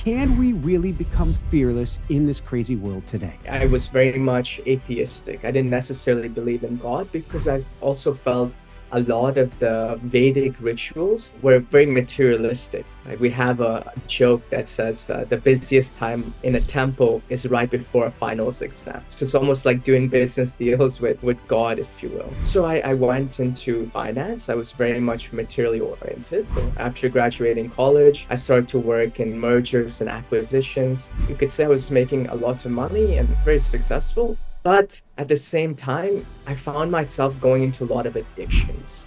Can we really become fearless in this crazy world today? I was very much atheistic. I didn't necessarily believe in God because I also felt a lot of the Vedic rituals were very materialistic. Like we have a joke that says the busiest time in a temple is right before a finals exam. So it's almost like doing business deals with God, if you will. So I went into finance. I was very much materially oriented. After graduating college, I started to work in mergers and acquisitions. You could say I was making a lot of money and very successful. But at the same time, I found myself going into a lot of addictions.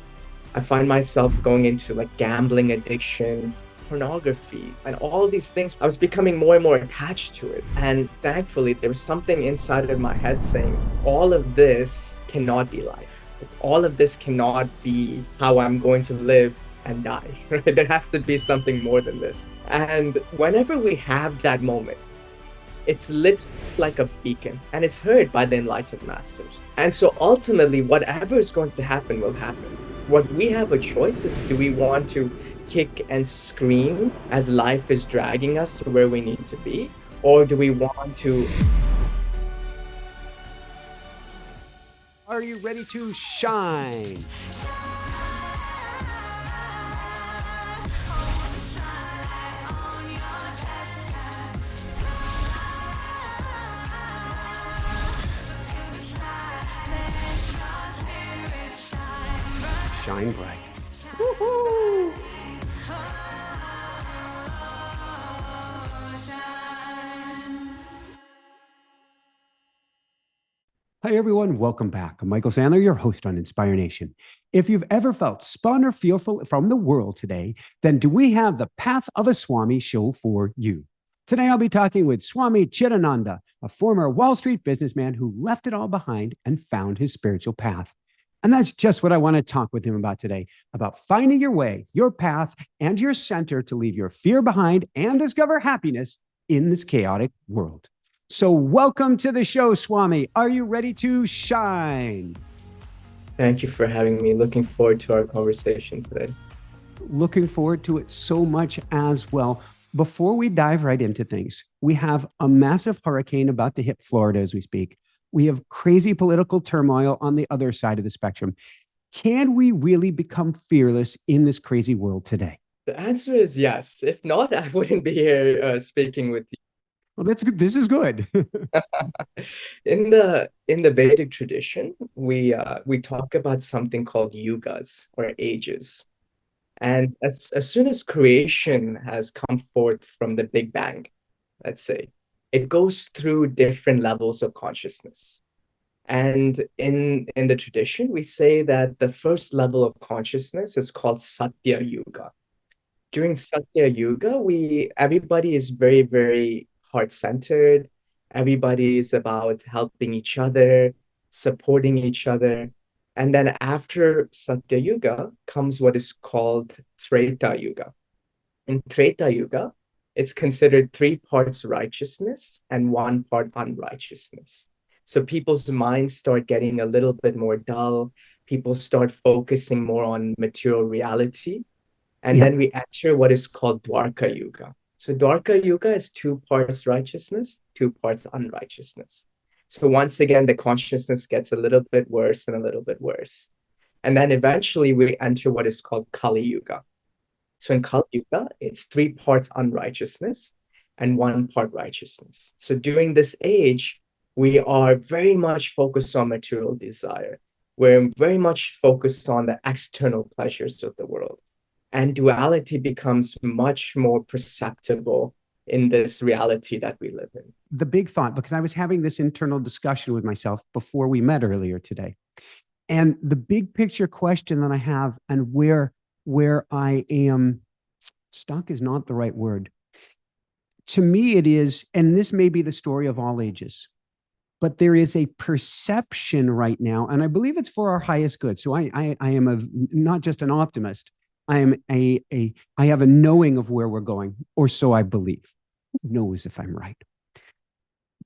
I find myself going into like gambling addiction, pornography, and all of these things. I was becoming more and more attached to it. And thankfully, there was something inside of my head saying, all of this cannot be life. All of this cannot be how I'm going to live and die. Right? There has to be something more than this. And whenever we have that moment, it's lit like a beacon and it's heard by the enlightened masters. And so ultimately, whatever is going to happen will happen. What we have a choice is, do we want to kick and scream as life is dragging us to where we need to be? Or do we want to... Are you ready to shine? Shine bright. Woo-hoo! Hi, everyone. Welcome back. I'm Michael Sandler, your host on Inspire Nation. If you've ever felt spun or fearful from the world today, then do we have the Path of a Swami show for you. Today, I'll be talking with Swami Chidananda, a former Wall Street businessman who left it all behind and found his spiritual path. And that's just what I want to talk with him about today, about finding your way, your path, and your center to leave your fear behind and discover happiness in this chaotic world. So welcome to the show, Swami. Are you ready to shine? Thank you for having me. Looking forward to our conversation today. Looking forward to it so much as well. Before we dive right into things, we have a massive hurricane about to hit Florida as we speak. We have crazy political turmoil on the other side of the spectrum. Can we really become fearless in this crazy world today? The answer is yes. If not, I wouldn't be here speaking with you. Well, that's good. This is good. In the Vedic tradition, we talk about something called yugas or ages. And as soon as creation has come forth from the Big Bang, let's say, it goes through different levels of consciousness. And in the tradition, we say that the first level of consciousness is called Satya Yuga. During Satya Yuga, everybody is very, very heart-centered. Everybody is about helping each other, supporting each other. And then after Satya Yuga comes what is called Treta Yuga. In Treta Yuga, it's considered 3 parts righteousness and 1 part unrighteousness. So people's minds start getting a little bit more dull. People start focusing more on material reality. And then we enter what is called Dwarka Yuga. So Dwarka Yuga is 2 parts righteousness, 2 parts unrighteousness. So once again, the consciousness gets a little bit worse and a little bit worse. And then eventually we enter what is called Kali Yuga. So in Kali Yuga, it's 3 parts unrighteousness and 1 part righteousness. So during this age, we are very much focused on material desire. We're very much focused on the external pleasures of the world. And duality becomes much more perceptible in this reality that we live in. The big thought, because I was having this internal discussion with myself before we met earlier today. And the big picture question that I have, and where I am stuck is not the right word. To me, it is, and this may be the story of all ages, but there is a perception right now, and I believe it's for our highest good. So I am not just an optimist. I have a knowing of where we're going, or so I believe. Who knows if I'm right?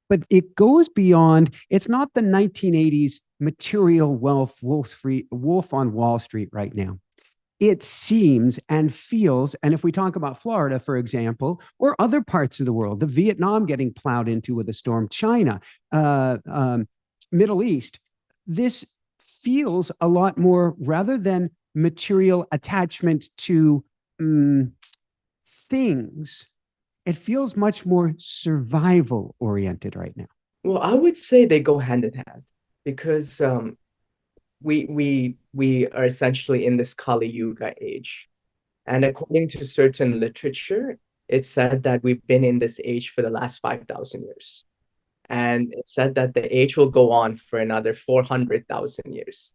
But it goes beyond, it's not the 1980s material wealth wolf on Wall Street right now. it seems and feels, and if we talk about Florida, for example, or other parts of the world, the Vietnam getting plowed into with a storm, China, uh, um, Middle East, this feels a lot more, rather than material attachment to things, it feels much more survival oriented right now. Well, I would say they go hand in hand because we are essentially in this Kali Yuga age. And according to certain literature, it said that we've been in this age for the last 5,000 years. And it said that the age will go on for another 400,000 years.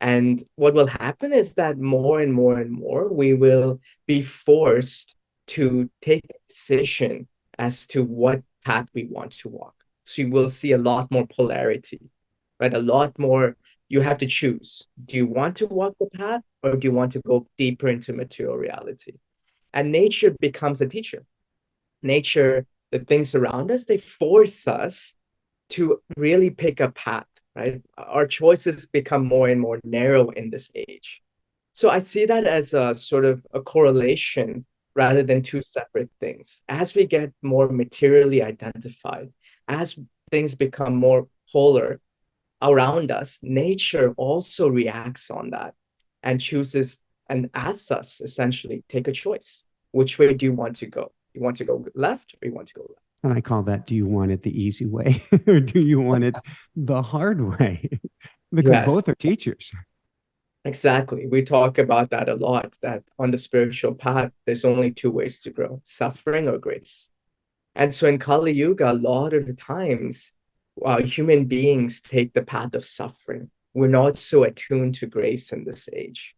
And what will happen is that more and more and more, we will be forced to take a decision as to what path we want to walk. So you will see a lot more polarity, right? A lot more, you have to choose. Do you want to walk the path or do you want to go deeper into material reality? And nature becomes a teacher. Nature, the things around us, they force us to really pick a path, right? Our choices become more and more narrow in this age. So I see that as a sort of a correlation rather than two separate things. As we get more materially identified, as things become more polar around us, nature also reacts on that and chooses and asks us essentially take a choice. Which way do you want to go? You want to go left or you want to go right? And I call that, do you want it the easy way or do you want it the hard way? Because Yes, both are teachers. exactly. We talk about that a lot, that on the spiritual path, there's only two ways to grow, suffering or grace. And so in Kali Yuga, a lot of the times, human beings take the path of suffering. We're not so attuned to grace in this age.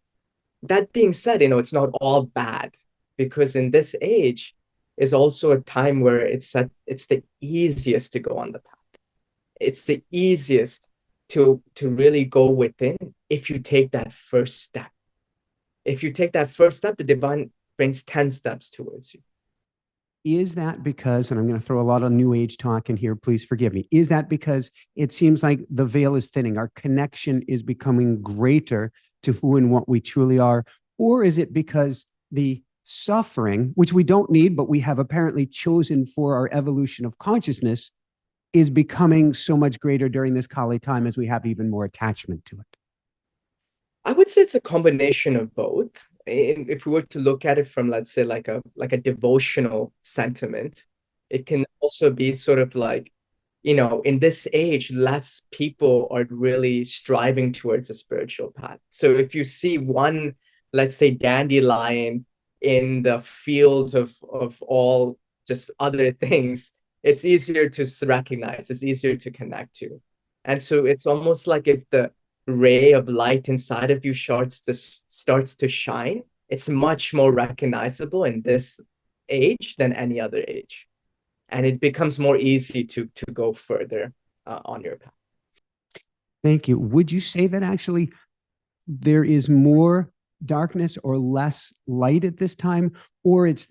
That being said, it's not all bad because in this age is also a time where it's the easiest to go on the path. It's the easiest to really go within if you take that first step. If you take that first step, the divine brings 10 steps towards you. Is that because, and I'm going to throw a lot of new age talk in here, please forgive me. Is that because it seems like the veil is thinning? Our connection is becoming greater to who and what we truly are? Or is it because the suffering, which we don't need, but we have apparently chosen for our evolution of consciousness, is becoming so much greater during this Kali time as we have even more attachment to it? I would say it's a combination of both. If we were to look at it from, let's say, like a devotional sentiment, it can also be sort of like, in this age, less people are really striving towards a spiritual path. So if you see one, let's say, dandelion in the field of all just other things, it's easier to recognize, it's easier to connect to. And so it's almost like if the ray of light inside of you starts to shine, it's much more recognizable in this age than any other age. And it becomes more easy to go further on your path. Thank you. Would you say that actually there is more darkness or less light at this time, or it's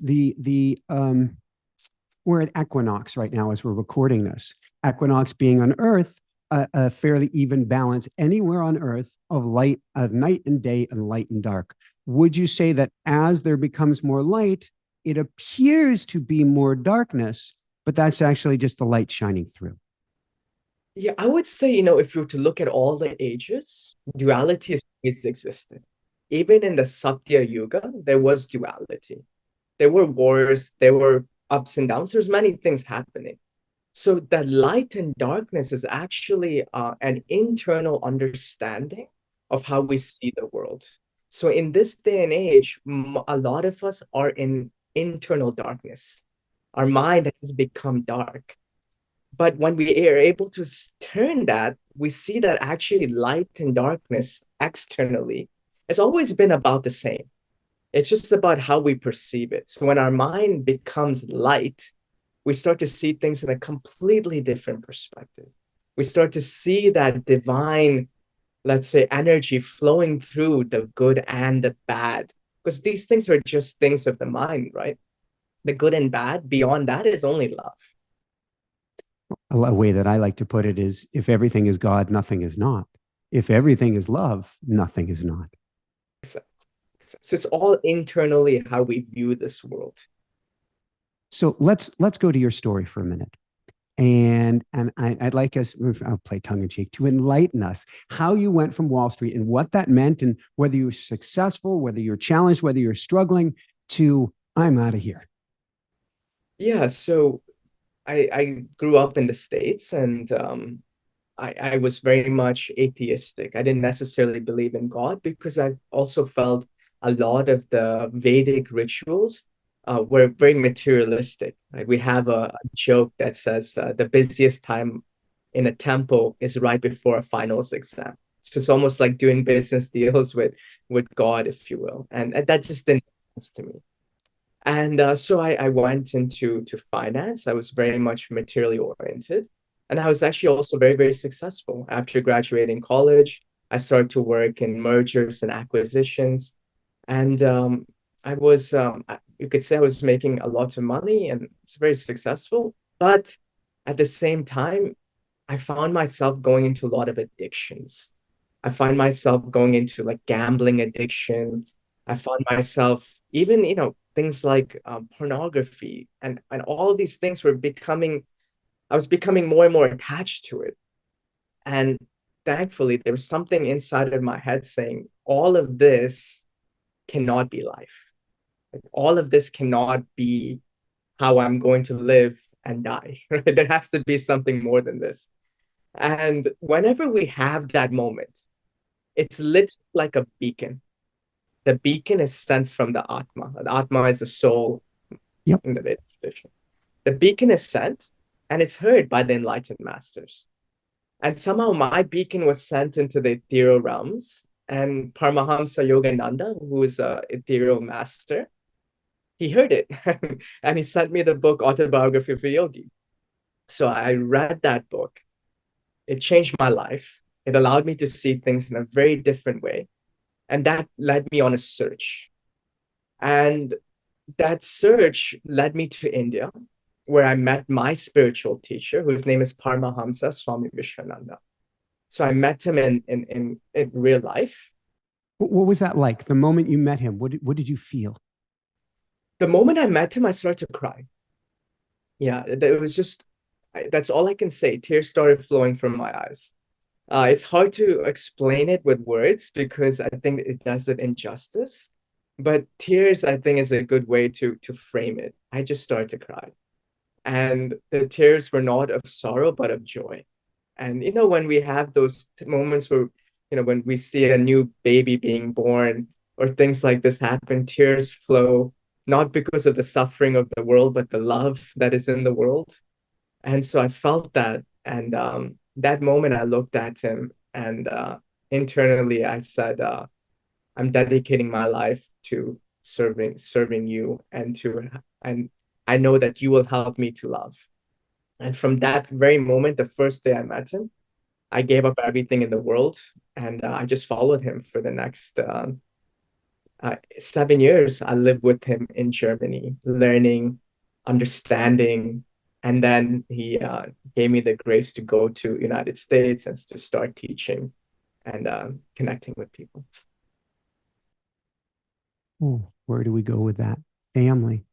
we're at equinox right now as we're recording this. Equinox being on Earth, a fairly even balance anywhere on Earth of light, of night and day, and light and dark. Would you say that as there becomes more light, it appears to be more darkness, but that's actually just the light shining through? Yeah, I would say, if you were to look at all the ages, duality has always existed. Even in the Satya Yuga, there was duality. There were wars, there were ups and downs, there's many things happening. So that light and darkness is actually an internal understanding of how we see the world. So in this day and age, a lot of us are in internal darkness. Our mind has become dark. But when we are able to turn that, we see that actually light and darkness externally has always been about the same. It's just about how we perceive it. So when our mind becomes light, we start to see things in a completely different perspective. We start to see that divine, let's say, energy flowing through the good and the bad, because these things are just things of the mind, right? The good and bad, beyond that is only love. A way that I like to put it is, if everything is God, nothing is not. If everything is love, nothing is not. Exactly. So it's all internally how we view this world. So let's go to your story for a minute. And I'd like us, I'll play tongue in cheek, to enlighten us how you went from Wall Street and what that meant, and whether you were successful, whether you're challenged, whether you're struggling, to I'm out of here. Yeah, so I grew up in the States, and I was very much atheistic. I didn't necessarily believe in God because I also felt a lot of the Vedic rituals were very materialistic. Right? We have a joke that says the busiest time in a temple is right before a finals exam. So it's almost like doing business deals with God, if you will, and that just didn't make sense to me. And so I went into finance. I was very much materially oriented. And I was actually also very, very successful. After graduating college, I started to work in mergers and acquisitions. And you could say I was making a lot of money and was very successful. But at the same time, I found myself going into a lot of addictions. I find myself going into like gambling addiction. I found myself even, things like pornography and all these things were becoming, I was becoming more and more attached to it. And thankfully, there was something inside of my head saying, all of this cannot be life. Like, all of this cannot be how I'm going to live and die. Right? There has to be something more than this. And whenever we have that moment, it's lit like a beacon. The beacon is sent from the Atma. The Atma is the soul Yep. in the Vedic tradition. The beacon is sent and it's heard by the enlightened masters. And somehow my beacon was sent into the ethereal realms. And Paramahamsa Yogananda, who is a ethereal master, he heard it and he sent me the book Autobiography of a Yogi. So I read that book. It changed my life. It allowed me to see things in a very different way. And that led me on a search. And that search led me to India, where I met my spiritual teacher, whose name is Paramahamsa Swami Vishwananda. So I met him in real life. What was that like? The moment you met him, what did you feel? The moment I met him, I started to cry. Yeah, it was just, that's all I can say. Tears started flowing from my eyes. It's hard to explain it with words because I think it does it injustice. But tears, I think, is a good way to frame it. I just started to cry. And the tears were not of sorrow, but of joy. And when we have those moments where, when we see a new baby being born or things like this happen, tears flow, not because of the suffering of the world, but the love that is in the world. And so I felt that. And that moment I looked at him and internally I said, I'm dedicating my life to serving you and I know that you will help me to love. And from that very moment, the first day I met him, I gave up everything in the world and I just followed him for the next 7 years. I lived with him in Germany, learning, understanding, and then he gave me the grace to go to United States and to start teaching and connecting with people. Oh, where do we go with that? Family.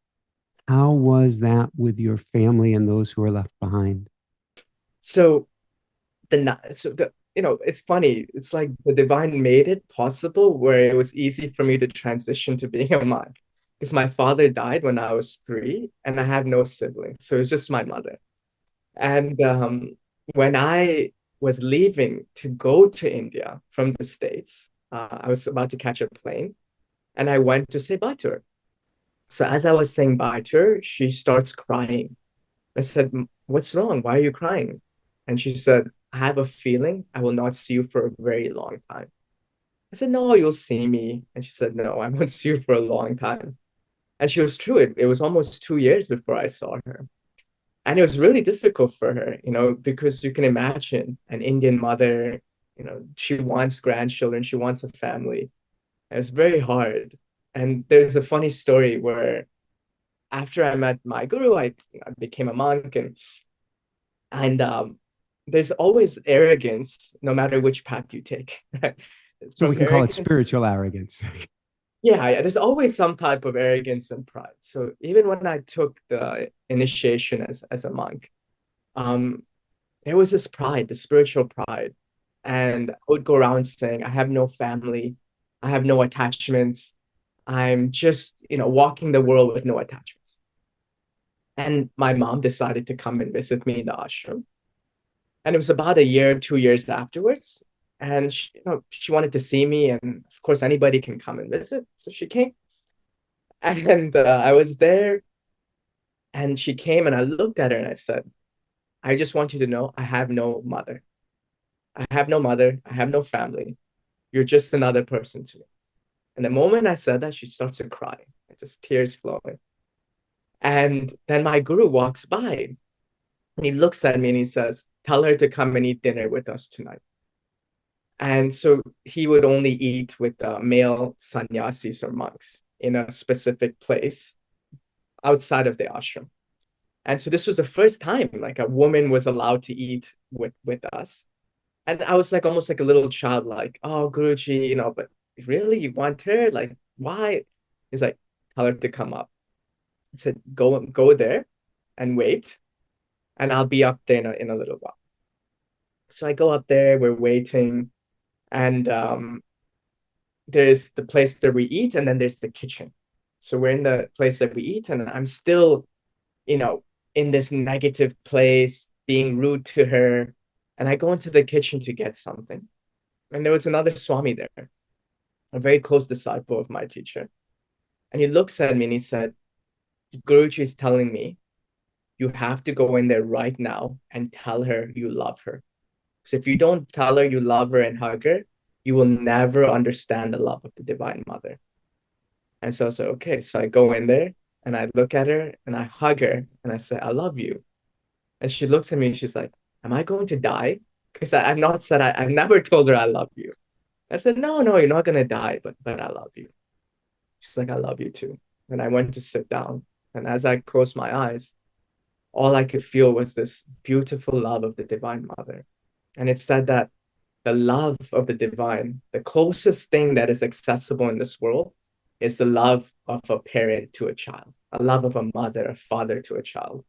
How was that with your family and those who are left behind? So it's funny. It's like the divine made it possible where it was easy for me to transition to being a monk. Because my father died when I was 3 and I have no siblings. So it was just my mother. And when I was leaving to go to India from the States, I was about to catch a plane and I went to say bye to her. So as I was saying bye to her, she starts crying. I said, "What's wrong? Why are you crying?" And she said, "I have a feeling I will not see you for a very long time." I said, "No, you'll see me." And she said, "No, I won't see you for a long time." And she was true. It was almost 2 years before I saw her. And it was really difficult for her, because you can imagine an Indian mother, she wants grandchildren, she wants a family. And it's very hard. And there's a funny story where after I met my guru, I became a monk and there's always arrogance no matter which path you take. So we From can call it arrogance, spiritual arrogance. yeah, there's always some type of arrogance and pride. So even when I took the initiation as a monk, um, there was this pride, the spiritual pride. And I would go around saying, I have no family, I have no attachments. I'm just, walking the world with no attachments. And my mom decided to come and visit me in the ashram. And it was about a year, 2 years afterwards. And she wanted to see me. And of course, anybody can come and visit. So she came. And I was there. And she came and I looked at her and I said, I just want you to know I have no mother. I have no mother. I have no family. You're just another person to me. And the moment I said that, she starts to cry. Just tears flowing. And then my guru walks by and he looks at me and he says, tell her to come and eat dinner with us tonight. And so he would only eat with male sannyasis or monks in a specific place outside of the ashram. And so this was the first time like a woman was allowed to eat with us. And I was like almost like a little child, like, oh, Guruji, but really you want her? Like, why? He's like, tell her to come up. I said, go there and wait, and I'll be up there in a little while. So I go up there, we're waiting, and there's the place that we eat, and then there's the kitchen. So we're in the place that we eat, and I'm still, in this negative place, being rude to her. And I go into the kitchen to get something. And there was another Swami there, a very close disciple of my teacher. And he looks at me and he said, Guruji is telling me you have to go in there right now and tell her you love her. So if you don't tell her you love her and hug her, you will never understand the love of the Divine Mother. And so I said, okay. So I go in there and I look at her and I hug her and I say, I love you. And she looks at me and she's like, am I going to die? Because I've not said, I've never told her I love you. I said, no, you're not going to die, but I love you. She's like, I love you too. And I went to sit down. And as I closed my eyes, all I could feel was this beautiful love of the Divine Mother. And it said that the love of the divine, the closest thing that is accessible in this world is the love of a parent to a child, a love of a mother, a father to a child.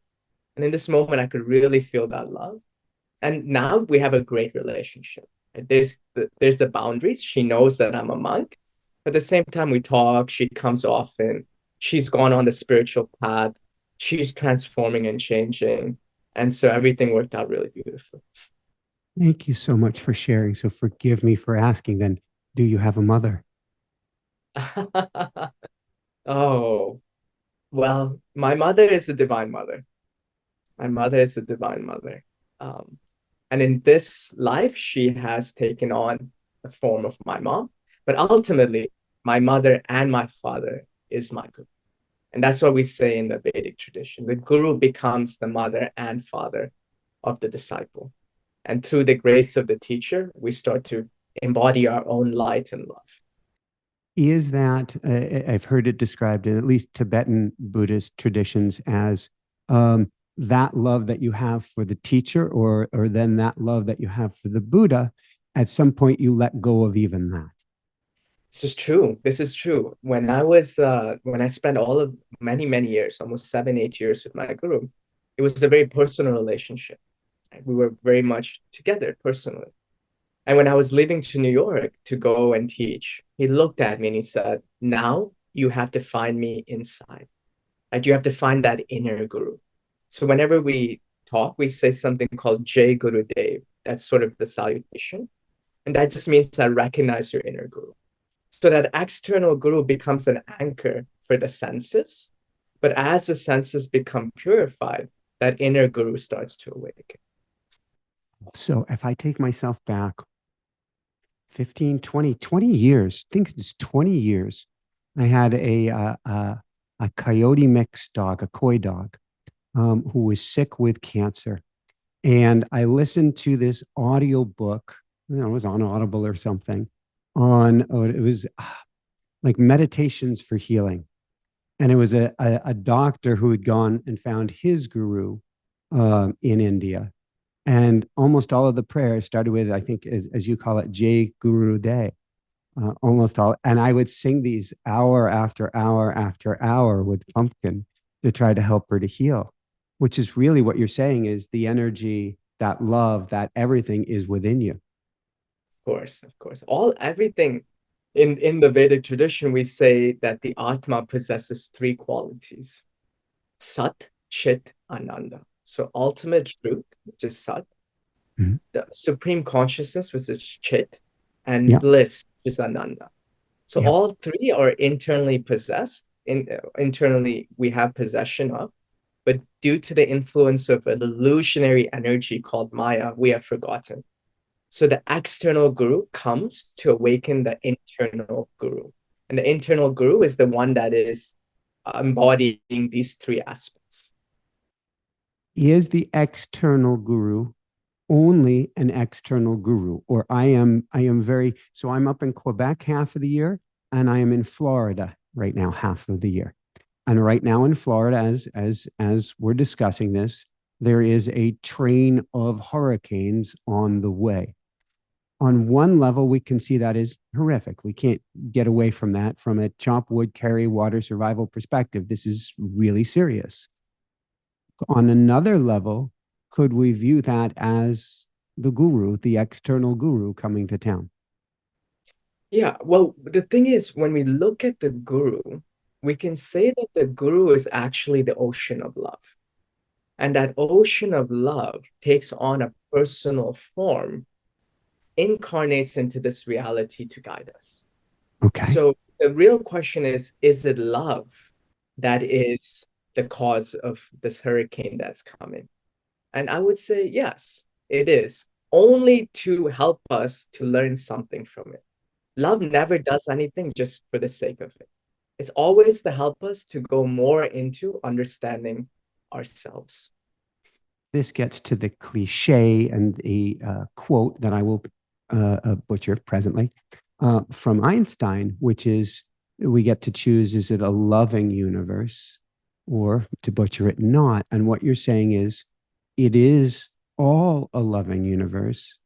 And in this moment, I could really feel that love. And now we have a great relationship. There's the boundaries. She knows that I'm a monk. At the same time, we talk. She comes often. She's gone on the spiritual path. She's transforming and changing. And so everything worked out really beautifully. Thank you so much for sharing. So forgive me for asking then, do you have a mother? Oh, well, my mother is the Divine Mother. My mother is the Divine Mother. Um, and in this life, she has taken on the form of my mom. But ultimately, my mother and my father is my guru. And that's what we say in the Vedic tradition. The guru becomes the mother and father of the disciple. And through the grace of the teacher, we start to embody our own light and love. Is that, I've heard it described in at least Tibetan Buddhist traditions as that love that you have for the teacher, or then that love that you have for the Buddha, at some point you let go of even that. This is true. This is true. When I spent all of many years, almost 7, 8 years with my guru, it was a very personal relationship. We were very much together personally. And when I was leaving to New York to go and teach, he looked at me and he said, now you have to find me inside. Like you have to find that inner guru. So whenever we talk, we say something called Jai Guru Dev. That's sort of the salutation. And that just means I recognize your inner guru. So that external guru becomes an anchor for the senses. But as the senses become purified, that inner guru starts to awaken. So if I take myself back 15, 20 years, I think it's 20 years, I had a coyote mixed dog, a coy dog, who was sick with cancer. And I listened to this audio book, it was on Audible or something, it was like meditations for healing. And it was a doctor who had gone and found his guru in India. And almost all of the prayers started with, I think, as you call it, Jai Guru Day. almost all. And I would sing these hour after hour after hour with Pumpkin to try to help her to heal, which is really what you're saying is the energy, that love, that everything is within you. Of course. Everything in the Vedic tradition, we say that the Atma possesses three qualities: Sat, Chit, Ananda. So ultimate truth, which is Sat, Mhm. the supreme consciousness, which is Chit, and Yeah. bliss, which is Ananda. So Yeah. all three are internally possessed. Internally, we have possession of, but due to the influence of an illusionary energy called Maya, we have forgotten. So the external guru comes to awaken the internal guru. And the internal guru is the one that is embodying these three aspects. Is the external guru only an external guru? Or I am very, so I'm up in Quebec half of the year and I am in Florida right now half of the year. And right now in Florida, as we're discussing this, there is a train of hurricanes on the way. On one level, we can see that is horrific. We can't get away from that from a chop wood, carry water survival perspective. This is really serious. On another level, could we view that as the guru, the external guru coming to town? Yeah, well, the thing is, when we look at the guru, we can say that the guru is actually the ocean of love. And that ocean of love takes on a personal form, incarnates into this reality to guide us. Okay. So the real question is it love that is the cause of this hurricane that's coming? And I would say yes, it is, only to help us to learn something from it. Love never does anything just for the sake of it. It's always to help us to go more into understanding ourselves. This gets to the cliche and the quote that I will butcher presently from Einstein, which is we get to choose, is it a loving universe or, to butcher it, not? And what you're saying is it is all a loving universe.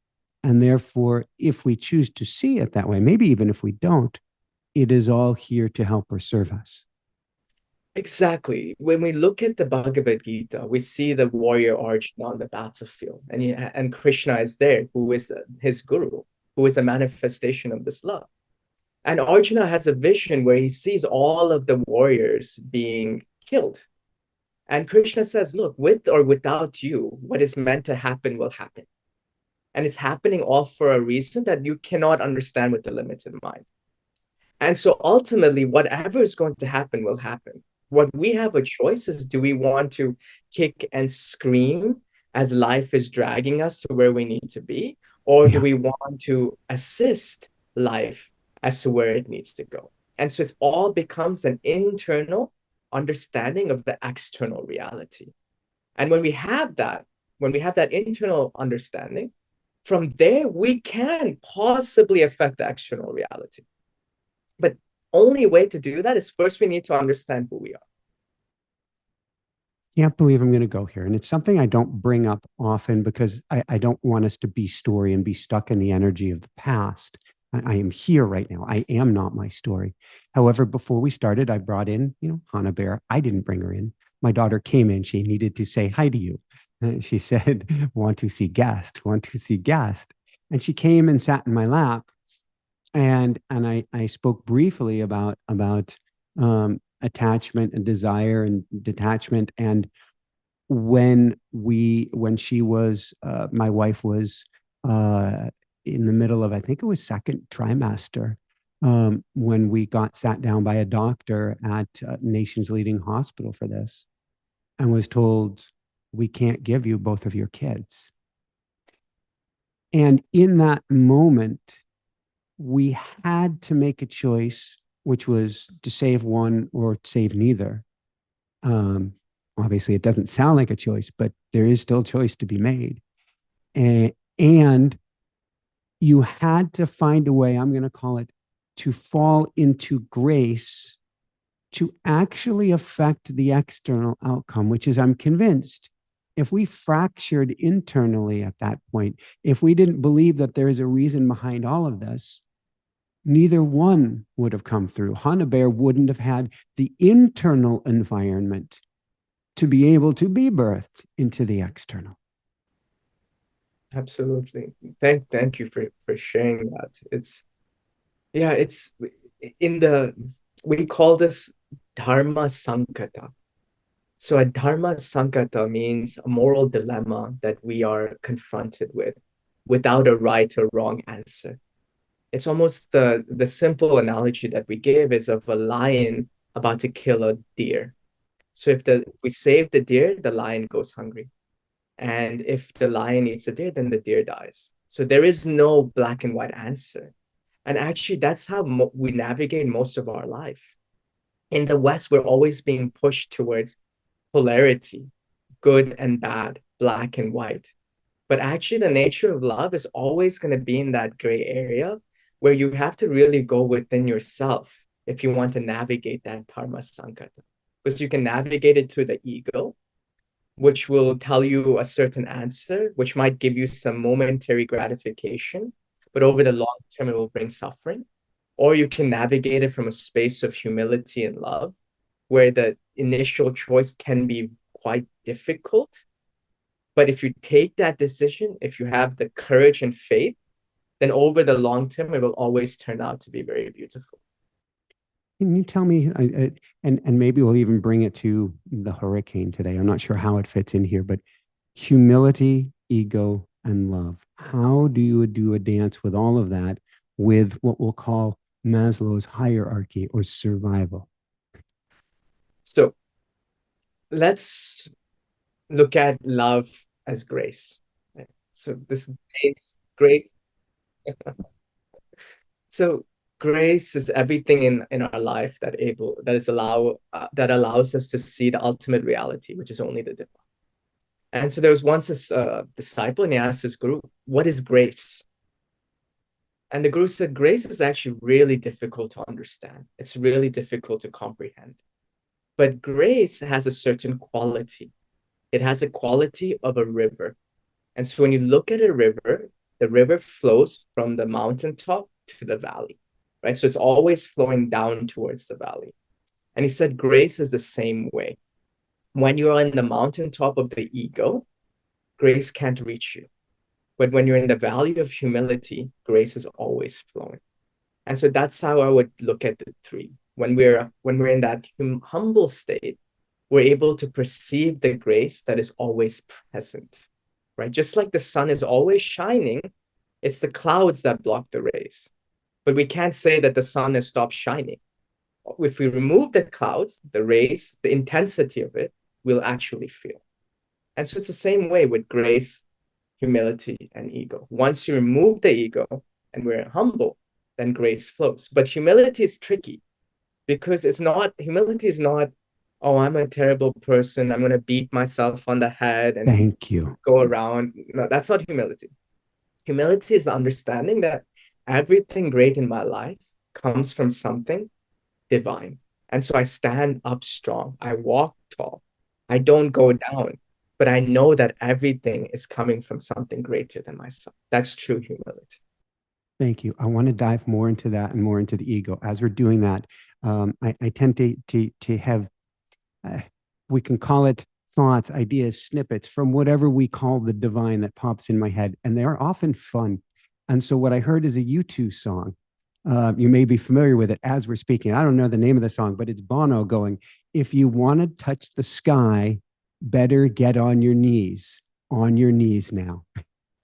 And therefore, if we choose to see it that way, maybe even if we don't, it is all here to help or serve us. Exactly. When we look at the Bhagavad Gita, we see the warrior Arjuna on the battlefield, and Krishna is there, who is his guru, who is a manifestation of this love. And Arjuna has a vision where he sees all of the warriors being killed. And Krishna says, look, with or without you, what is meant to happen will happen. And it's happening all for a reason that you cannot understand with the limited mind. And so ultimately, whatever is going to happen will happen. What we have a choice is, do we want to kick and scream as life is dragging us to where we need to be? Or do Yeah. we want to assist life as to where it needs to go? And so it's all becomes an internal understanding of the external reality. And when we have that internal understanding, from there, we can possibly affect the external reality. But only way to do that is first we need to understand who we are. Can't believe I'm going to go here. And it's something I don't bring up often because I don't want us to be story and be stuck in the energy of the past. I am here right now. I am not my story. However, before we started, I brought in, Hannah Bear. I didn't bring her in. My daughter came in. She needed to say hi to you. And she said, want to see guest, want to see guest. And she came and sat in my lap. And I spoke briefly about attachment and desire and detachment. And when she was my wife was in the middle of, I think it was second trimester, when we got sat down by a doctor at nation's leading hospital for this and was told, we can't give you both of your kids. And in that moment, we had to make a choice, which was to save one or save neither. Um, Obviously, it doesn't sound like a choice, but there is still a choice to be made. And you had to find a way, I'm going to call it, to fall into grace to actually affect the external outcome, which is, I'm convinced, if we fractured internally at that point, if we didn't believe that there is a reason behind all of this, neither one would have come through. Hana Bear wouldn't have had the internal environment to be able to be birthed into the external. Absolutely. Thank you for sharing that. It's in the we call this Dharma Sankata. So a Dharma Sankata means a moral dilemma that we are confronted with without a right or wrong answer. It's almost the simple analogy that we give is of a lion about to kill a deer. So if we save the deer, the lion goes hungry. And if the lion eats the deer, then the deer dies. So there is no black and white answer. And actually, that's how we navigate most of our life. In the West, we're always being pushed towards polarity, good and bad, black and white. But actually, the nature of love is always going to be in that gray area where you have to really go within yourself if you want to navigate that Dharma Sankata. Because you can navigate it through the ego, which will tell you a certain answer, which might give you some momentary gratification, but over the long term, it will bring suffering. Or you can navigate it from a space of humility and love, where the initial choice can be quite difficult. But if you take that decision, if you have the courage and faith, then over the long term, it will always turn out to be very beautiful. Can you tell me, and maybe we'll even bring it to the hurricane today. I'm not sure how it fits in here, but humility, ego, and love. How do you do a dance with all of that with what we'll call Maslow's hierarchy or survival? So let's look at love as grace. Right? So this grace. So grace is everything in our life that allows us to see the ultimate reality, which is only the divine. And so there was once this disciple, and he asked his guru, "What is grace?" And the guru said, "Grace is actually really difficult to understand. It's really difficult to comprehend. But grace has a certain quality. It has a quality of a river. And so when you look at a river, the river flows from the mountaintop to the valley, right? So it's always flowing down towards the valley. And he said, grace is the same way. When you're on the mountaintop of the ego, grace can't reach you. But when you're in the valley of humility, grace is always flowing. And so that's how I would look at the three. When we're in that humble state, we're able to perceive the grace that is always present, right? Just like the sun is always shining, it's the clouds that block the rays. But we can't say that the sun has stopped shining. If we remove the clouds, the rays, the intensity of it, we'll actually feel. And so it's the same way with grace, humility, and ego. Once you remove the ego and we're humble, then grace flows. But humility is tricky because humility is not, oh, I'm a terrible person, I'm going to beat myself on the head and Thank you. go around. No, that's not humility. Humility is the understanding that everything great in my life comes from something divine. And so I stand up strong. I walk tall. I don't go down, but I know that everything is coming from something greater than myself. That's true humility. Thank you. I want to dive more into that and more into the ego. As we're doing that, I tend to have, we can call it thoughts, ideas, snippets from whatever we call the divine that pops in my head, and they are often fun. And so what I heard is a U2 song. You may be familiar with it as we're speaking. I don't know the name of the song, but it's Bono going, "If you want to touch the sky, better get on your knees now."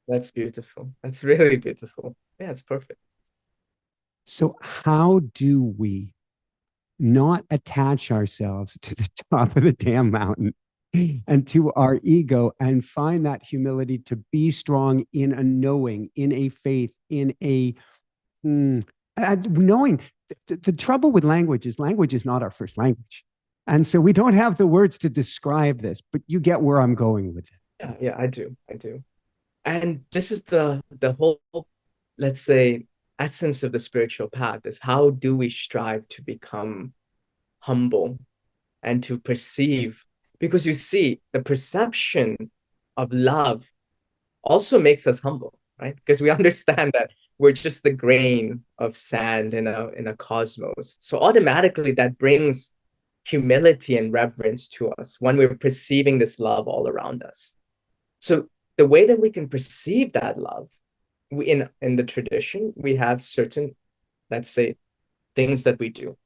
That's beautiful. That's really beautiful. Yeah, it's perfect. So how do we not attach ourselves to the top of the damn mountain and to our ego and find that humility to be strong in a knowing, in a faith, in a knowing? The trouble with language is not our first language. And so we don't have the words to describe this, but you get where I'm going with it. Yeah, I do. And this is the whole, let's say, essence of the spiritual path is how do we strive to become humble and to perceive, because you see, the perception of love also makes us humble, right? Because we understand that we're just the grain of sand in a cosmos. So automatically that brings humility and reverence to us when we're perceiving this love all around us. So the way that we can perceive that love, in the tradition, we have certain, let's say, things that we do.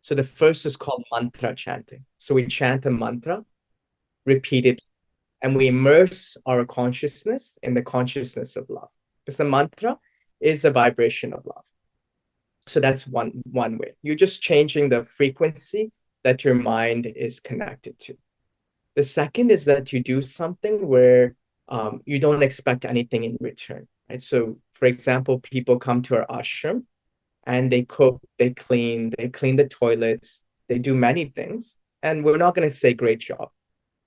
So the first is called mantra chanting. So we chant a mantra repeatedly, and we immerse our consciousness in the consciousness of love. Because the mantra is a vibration of love. So that's one way. You're just changing the frequency that your mind is connected to. The second is that you do something where you don't expect anything in return, right? So, for example, people come to our ashram and they cook, they clean the toilets, they do many things, and we're not going to say great job.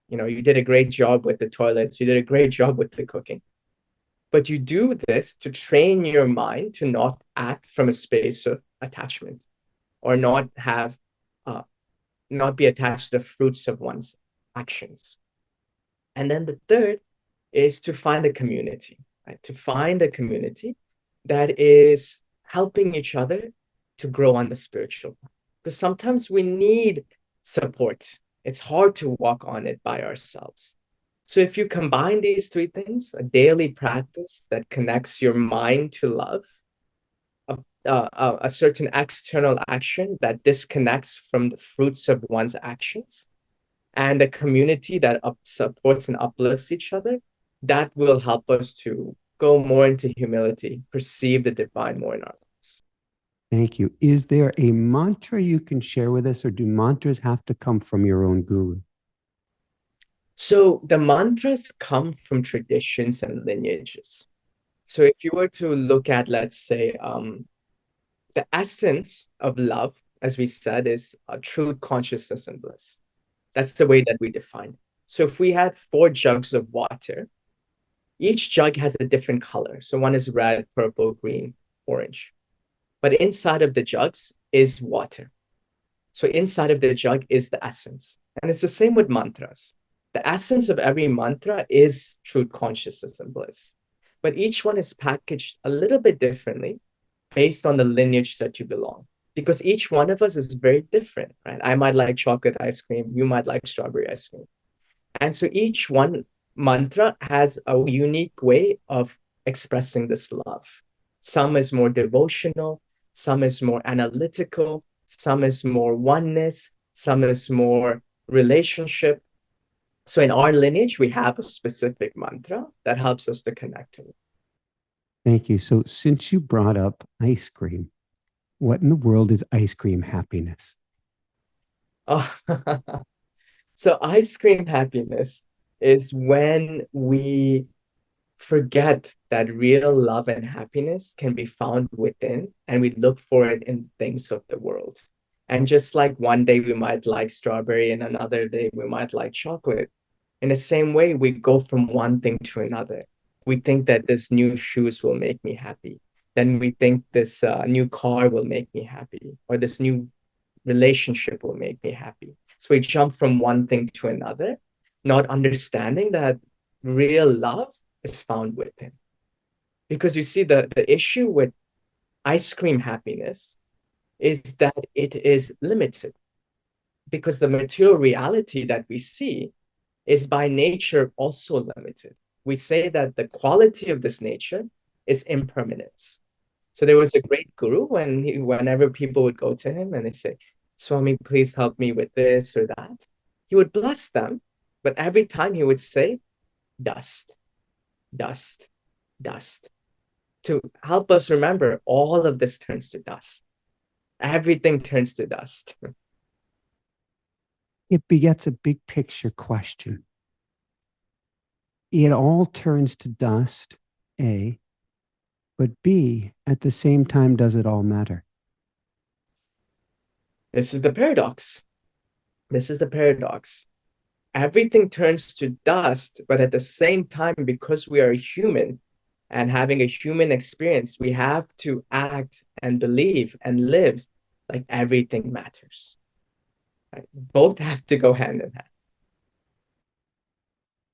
You know, you did a great job with the toilets, you did a great job with the cooking. But you do this to train your mind to not act from a space of attachment, or uh, not be attached to the fruits of one's actions. And then the third is to find a community, right? To find a community that is helping each other to grow on the spiritual path. Because sometimes we need support. It's hard to walk on it by ourselves. So if you combine these three things, a daily practice that connects your mind to love, a certain external action that disconnects from the fruits of one's actions, and a community that supports and uplifts each other, that will help us to go more into humility, perceive the divine more in our lives. Thank you. Is there a mantra you can share with us, or do mantras have to come from your own guru? So the mantras come from traditions and lineages. So if you were to look at, let's say, the essence of love, as we said, is truth, consciousness, and bliss. That's the way that we define it. So if we had 4 jugs of water, each jug has a different color. So one is red, purple, green, orange. But inside of the jugs is water. So inside of the jug is the essence. And it's the same with mantras. The essence of every mantra is truth, consciousness, and bliss. But each one is packaged a little bit differently based on the lineage that you belong. Because each one of us is very different, right? I might like chocolate ice cream. You might like strawberry ice cream. And so each one mantra has a unique way of expressing this love. Some is more devotional, some is more analytical, some is more oneness, some is more relationship. So in our lineage, we have a specific mantra that helps us to connect to it. Thank you. So since you brought up ice cream, what in the world is ice cream happiness? Oh, so ice cream happiness is when we forget that real love and happiness can be found within, and we look for it in things of the world. And just like one day we might like strawberry and another day we might like chocolate, in the same way, we go from one thing to another. We think that this new shoes will make me happy. Then we think this new car will make me happy, or this new relationship will make me happy. So we jump from one thing to another, not understanding that real love is found within. Because you see, the issue with ice cream happiness is that it is limited, because the material reality that we see is by nature also limited. We say that the quality of this nature is impermanence. So there was a great guru whenever people would go to him and they say, Swami, please help me with this or that, he would bless them. But every time he would say, dust, dust, dust, to help us remember all of this turns to dust. Everything turns to dust. It begets a big picture question. It all turns to dust, A, but B, at the same time, does it all matter? This is the paradox. This is the paradox. Everything turns to dust, but at the same time, because we are human and having a human experience, we have to act and believe and live like everything matters. Right? Both have to go hand in hand.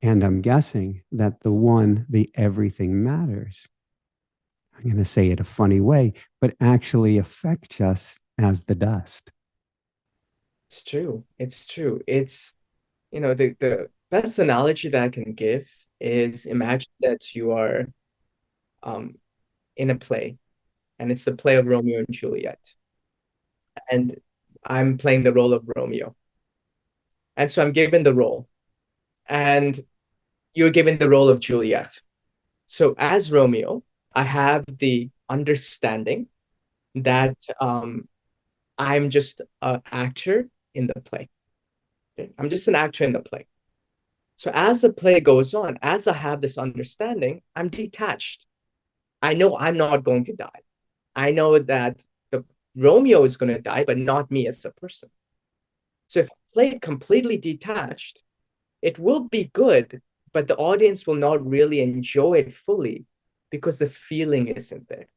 And I'm guessing that the everything matters, I'm going to say it a funny way, but actually affects us as the dust. It's true. It's true. It's, the best analogy that I can give is imagine that you are um in a play, and it's the play of Romeo and Juliet. And I'm playing the role of Romeo. And so I'm given the role, and you're given the role of Juliet. So as Romeo, I have the understanding that I'm just an actor in the play. Okay? I'm just an actor in the play. So as the play goes on, as I have this understanding, I'm detached. I know I'm not going to die. I know that the Romeo is going to die, but not me as a person. So if I play it completely detached, it will be good, but the audience will not really enjoy it fully because the feeling isn't there.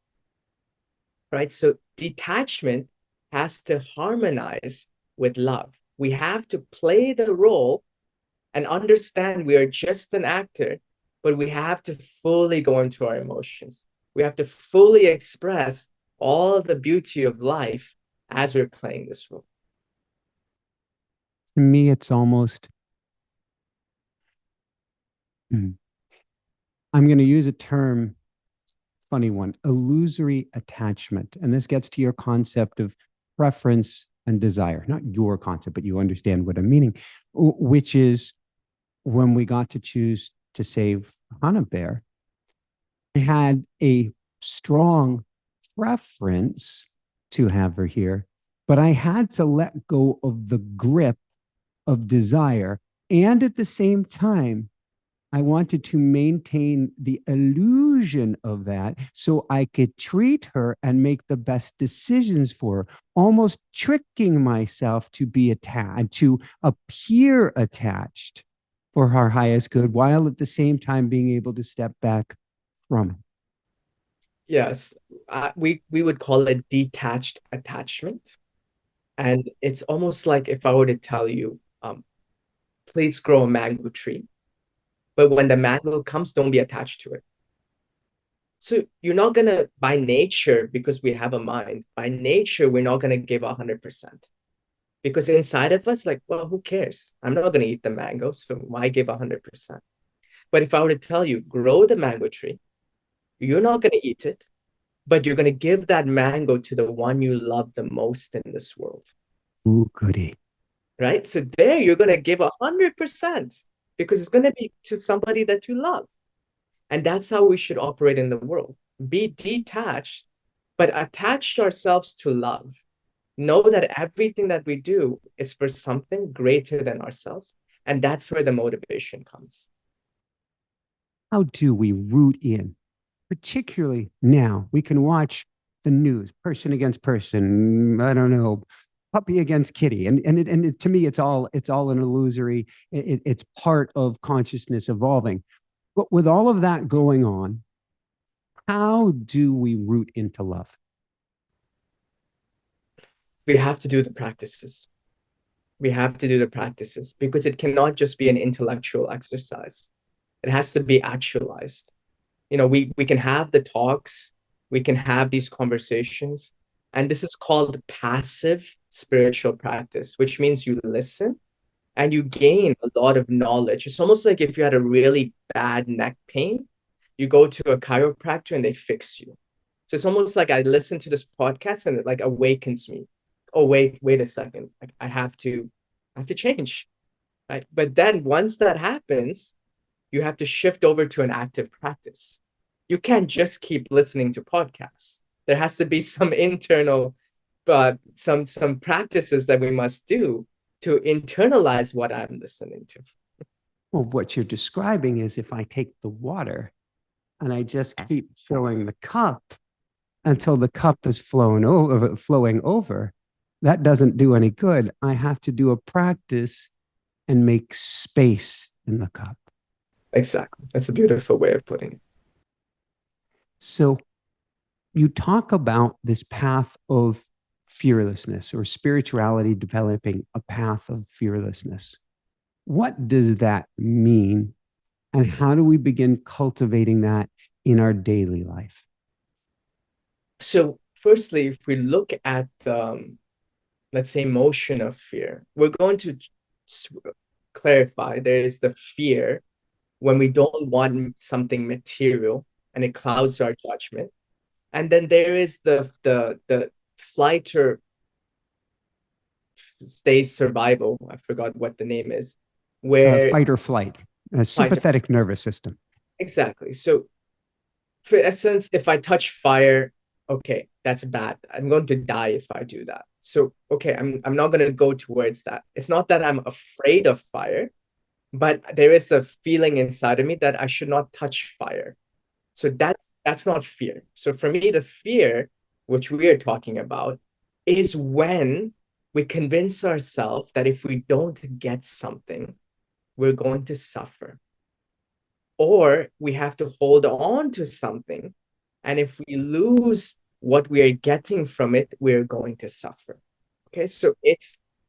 Right? So detachment has to harmonize with love. We have to play the role and understand we are just an actor, but we have to fully go into our emotions. We have to fully express all the beauty of life as we're playing this role. To me, it's almost, I'm going to use a term, funny one, illusory attachment. And this gets to your concept of preference and desire, not your concept, but you understand what I'm meaning, which is when we got to choose to save Hannah Bear, I had a strong preference to have her here, but I had to let go of the grip of desire. And at the same time, I wanted to maintain the illusion of that so I could treat her and make the best decisions for her, almost tricking myself to be attached, to appear attached for her highest good, while at the same time being able to step back from it. Yes, we would call it detached attachment. And it's almost like if I were to tell you, please grow a mango tree. But when the mango comes, don't be attached to it. So you're not gonna, by nature, because we have a mind, by nature, we're not gonna give 100%. Because inside of us, like, well, who cares? I'm not gonna eat the mango, so why give 100%? But if I were to tell you, grow the mango tree, you're not gonna eat it, but you're gonna give that mango to the one you love the most in this world. Ooh, goody. Right? So there you're gonna give 100% because it's gonna be to somebody that you love. And that's how we should operate in the world. Be detached, but attach ourselves to love. Know that everything that we do is for something greater than ourselves. And that's where the motivation comes. How do we root in, particularly now? We can watch the news, person against person, I don't know, puppy against kitty. To me, it's all an illusory, it's part of consciousness evolving. But with all of that going on, how do we root into love? We have to do the practices. We have to do the practices because it cannot just be an intellectual exercise. It has to be actualized. We can have the talks, we can have these conversations, and this is called passive spiritual practice, which means you listen and you gain a lot of knowledge. It's almost like if you had a really bad neck pain, you go to a chiropractor and they fix you. So it's almost like I listen to this podcast and it like awakens me. Oh, wait a second. Like I have to change. Right. But then once that happens, you have to shift over to an active practice. You can't just keep listening to podcasts. There has to be some internal, some practices that we must do to internalize what I'm listening to. Well, what you're describing is if I take the water and I just keep filling the cup until the cup is flowing over, that doesn't do any good. I have to do a practice and make space in the cup. Exactly. That's a beautiful way of putting it. So you talk about this path of fearlessness or spirituality developing a path of fearlessness. What does that mean? And how do we begin cultivating that in our daily life? So firstly, if we look at the, let's say, motion of fear, we're going to clarify there is the fear when we don't want something material and it clouds our judgment. And then there is the flight or stay survival. I forgot what the name is, where Fight or flight, fight. sympathetic nervous system. Exactly. So for essence, if I touch fire, okay, that's bad. I'm going to die if I do that. So okay, I'm not going to go towards that. It's not that I'm afraid of fire, but there is a feeling inside of me that I should not touch fire. So that's not fear. So for me, the fear, which we are talking about, is when we convince ourselves that if we don't get something, we're going to suffer. Or we have to hold on to something. And if we lose what we are getting from it, we're going to suffer. Okay, so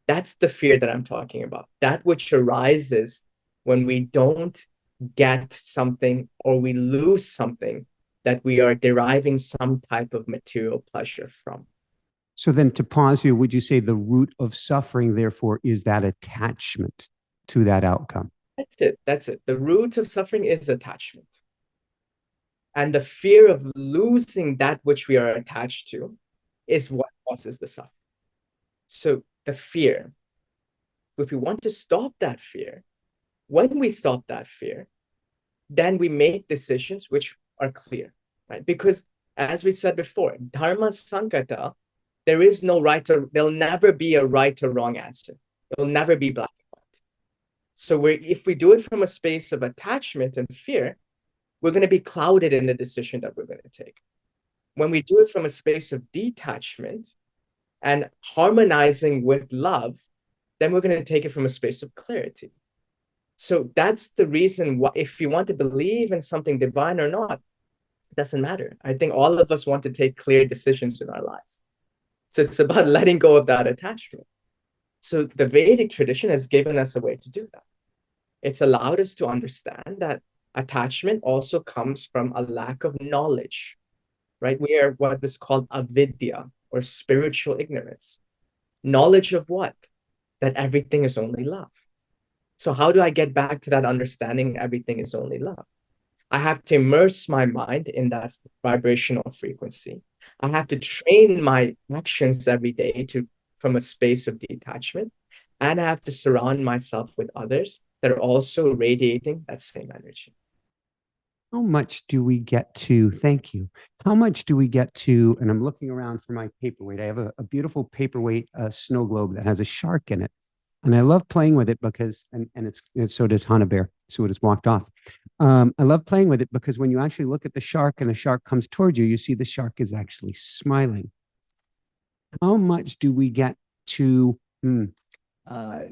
that's the fear that I'm talking about. That which arises when we don't get something or we lose something that we are deriving some type of material pleasure from. So then to pause here, would you say the root of suffering, therefore, is that attachment to that outcome? That's it. That's it. The root of suffering is attachment. And the fear of losing that which we are attached to is what causes the suffering. So the fear, if we want to stop that fear, when we stop that fear, then we make decisions which are clear, right? Because as we said before, Dharma Sankata, there is no right or there'll never be a right or wrong answer. It'll never be black and white. So if we do it from a space of attachment and fear, we're going to be clouded in the decision that we're going to take. When we do it from a space of detachment and harmonizing with love, then we're going to take it from a space of clarity. So that's the reason why, if you want to believe in something divine or not, it doesn't matter. I think all of us want to take clear decisions in our life. So it's about letting go of that attachment. So the Vedic tradition has given us a way to do that. It's allowed us to understand that attachment also comes from a lack of knowledge, right? We are what is called avidya, or spiritual ignorance. Knowledge of what? That everything is only love. So how do I get back to that understanding everything is only love? I have to immerse my mind in that vibrational frequency. I have to train my actions every day from a space of detachment. And I have to surround myself with others that are also radiating that same energy. How much do we get to, thank you. How much do we get to, and I'm looking around for my paperweight. I have a beautiful paperweight snow globe that has a shark in it. And I love playing with it because, and so does Hana Bear, so it has walked off. I love playing with it because when you actually look at the shark and the shark comes towards you see the shark is actually smiling. How much do we get to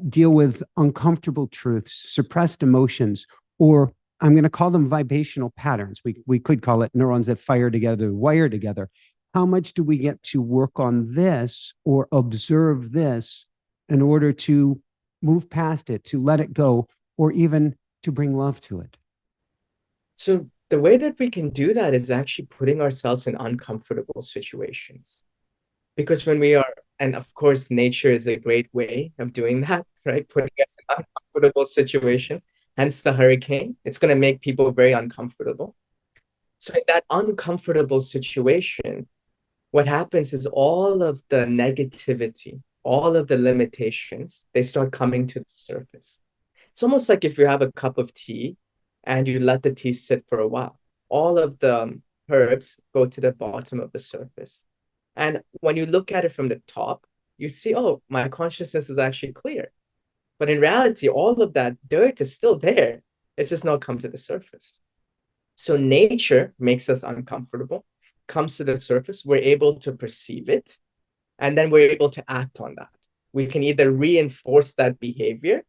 deal with uncomfortable truths, suppressed emotions, or I'm going to call them vibrational patterns. We could call it neurons that fire together, wire together. How much do we get to work on this or observe this in order to move past it, to let it go, or even to bring love to it? So the way that we can do that is actually putting ourselves in uncomfortable situations. Because when we are, and of course, nature is a great way of doing that, right? Putting us in uncomfortable situations, hence the hurricane. It's going to make people very uncomfortable. So in that uncomfortable situation, what happens is all of the negativity, all of the limitations, they start coming to the surface. It's almost like if you have a cup of tea and you let the tea sit for a while, all of the herbs go to the bottom of the surface. And when you look at it from the top, you see, oh, my consciousness is actually clear. But in reality, all of that dirt is still there. It's just not come to the surface. So nature makes us uncomfortable, comes to the surface, we're able to perceive it, and then we're able to act on that. We can either reinforce that behavior,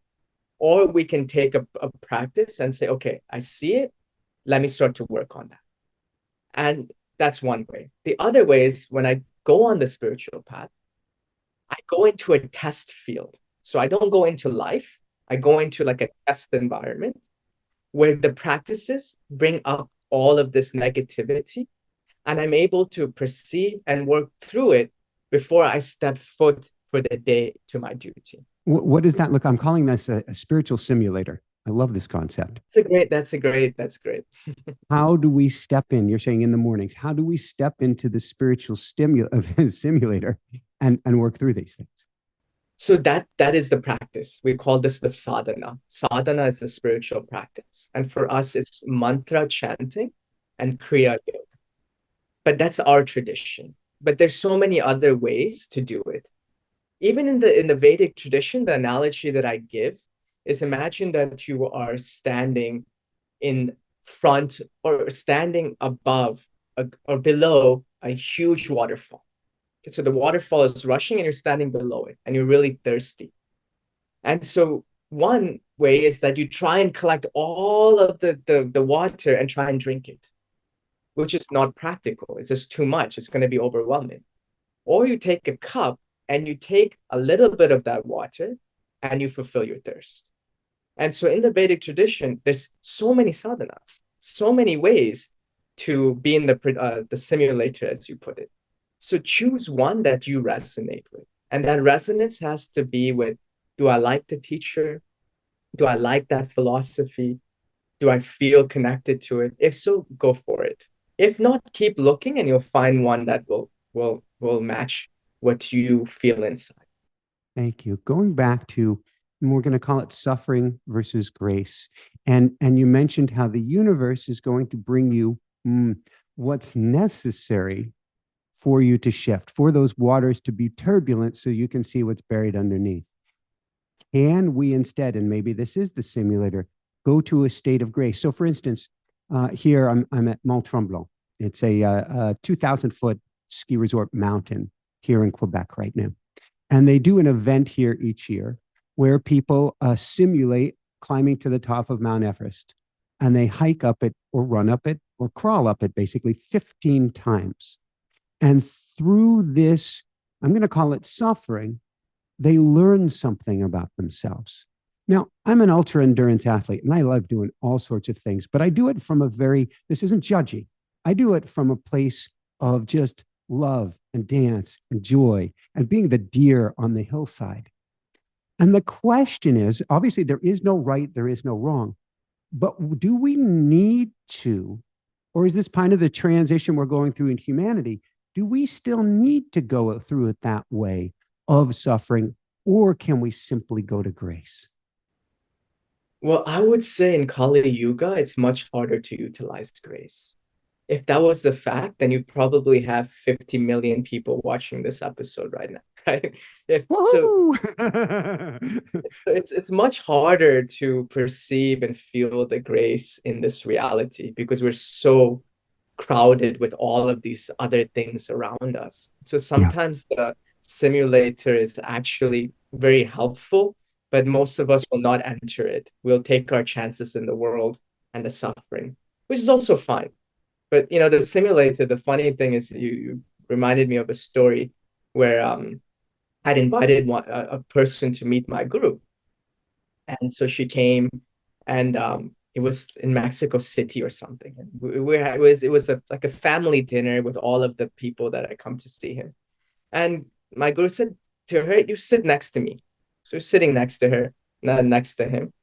or we can take a practice and say, okay, I see it, let me start to work on that. And that's one way. The other way is when I go on the spiritual path, I go into a test field. So I don't go into life, I go into like a test environment where the practices bring up all of this negativity, and I'm able to perceive and work through it before I step foot for the day to my duty. What does that look? I'm calling this a spiritual simulator. I love this concept. That's great. How do we step in? You're saying in the mornings. How do we step into the spiritual simulator and work through these things? So that is the practice. We call this the sadhana. Sadhana is the spiritual practice. And for us, it's mantra chanting and kriya yoga. But that's our tradition. But there's so many other ways to do it. Even in the Vedic tradition, the analogy that I give is, imagine that you are standing in front or standing above or below a huge waterfall. So the waterfall is rushing and you're standing below it and you're really thirsty. And so one way is that you try and collect all of the water and try and drink it, which is not practical. It's just too much. It's going to be overwhelming. Or you take a cup and you take a little bit of that water and you fulfill your thirst. And so in the Vedic tradition, there's so many sadhanas, so many ways to be in the simulator, as you put it. So choose one that you resonate with. And that resonance has to be with, do I like the teacher? Do I like that philosophy? Do I feel connected to it? If so, go for it. If not, keep looking and you'll find one that will match what you feel inside. Thank you. Going back to, we're going to call it suffering versus grace. And you mentioned how the universe is going to bring you what's necessary for you to shift, for those waters to be turbulent so you can see what's buried underneath. Can we instead, and maybe this is the simulator, go to a state of grace? So for instance, here I'm at Mont Tremblant. It's a 2,000-foot ski resort mountain here in Quebec right now. And they do an event here each year where people simulate climbing to the top of Mount Everest. And they hike up it or run up it or crawl up it basically 15 times. And through this, I'm going to call it suffering, they learn something about themselves. Now, I'm an ultra endurance athlete and I love doing all sorts of things, but I do it from this isn't judgy. I do it from a place of just love and dance and joy and being the deer on the hillside. And the question is, obviously there is no right, there is no wrong, but do we need to, or is this kind of the transition we're going through in humanity? Do we still need to go through it that way of suffering, or can we simply go to grace? Well, I would say in Kali Yuga, it's much harder to utilize grace. If that was the fact, then you probably have 50 million people watching this episode right now, right? So it's much harder to perceive and feel the grace in this reality because we're so crowded with all of these other things around us. So Yeah. sometimes the simulator is actually very helpful, but most of us will not enter it. We'll take our chances in the world and the suffering, which is also fine. But the simulator, the funny thing is you reminded me of a story where I'd invited a person to meet my guru. And so she came and it was in Mexico City or something. And it was like a family dinner with all of the people that I come to see him. And my guru said to her, "You sit next to me." So sitting next to her, not next to him.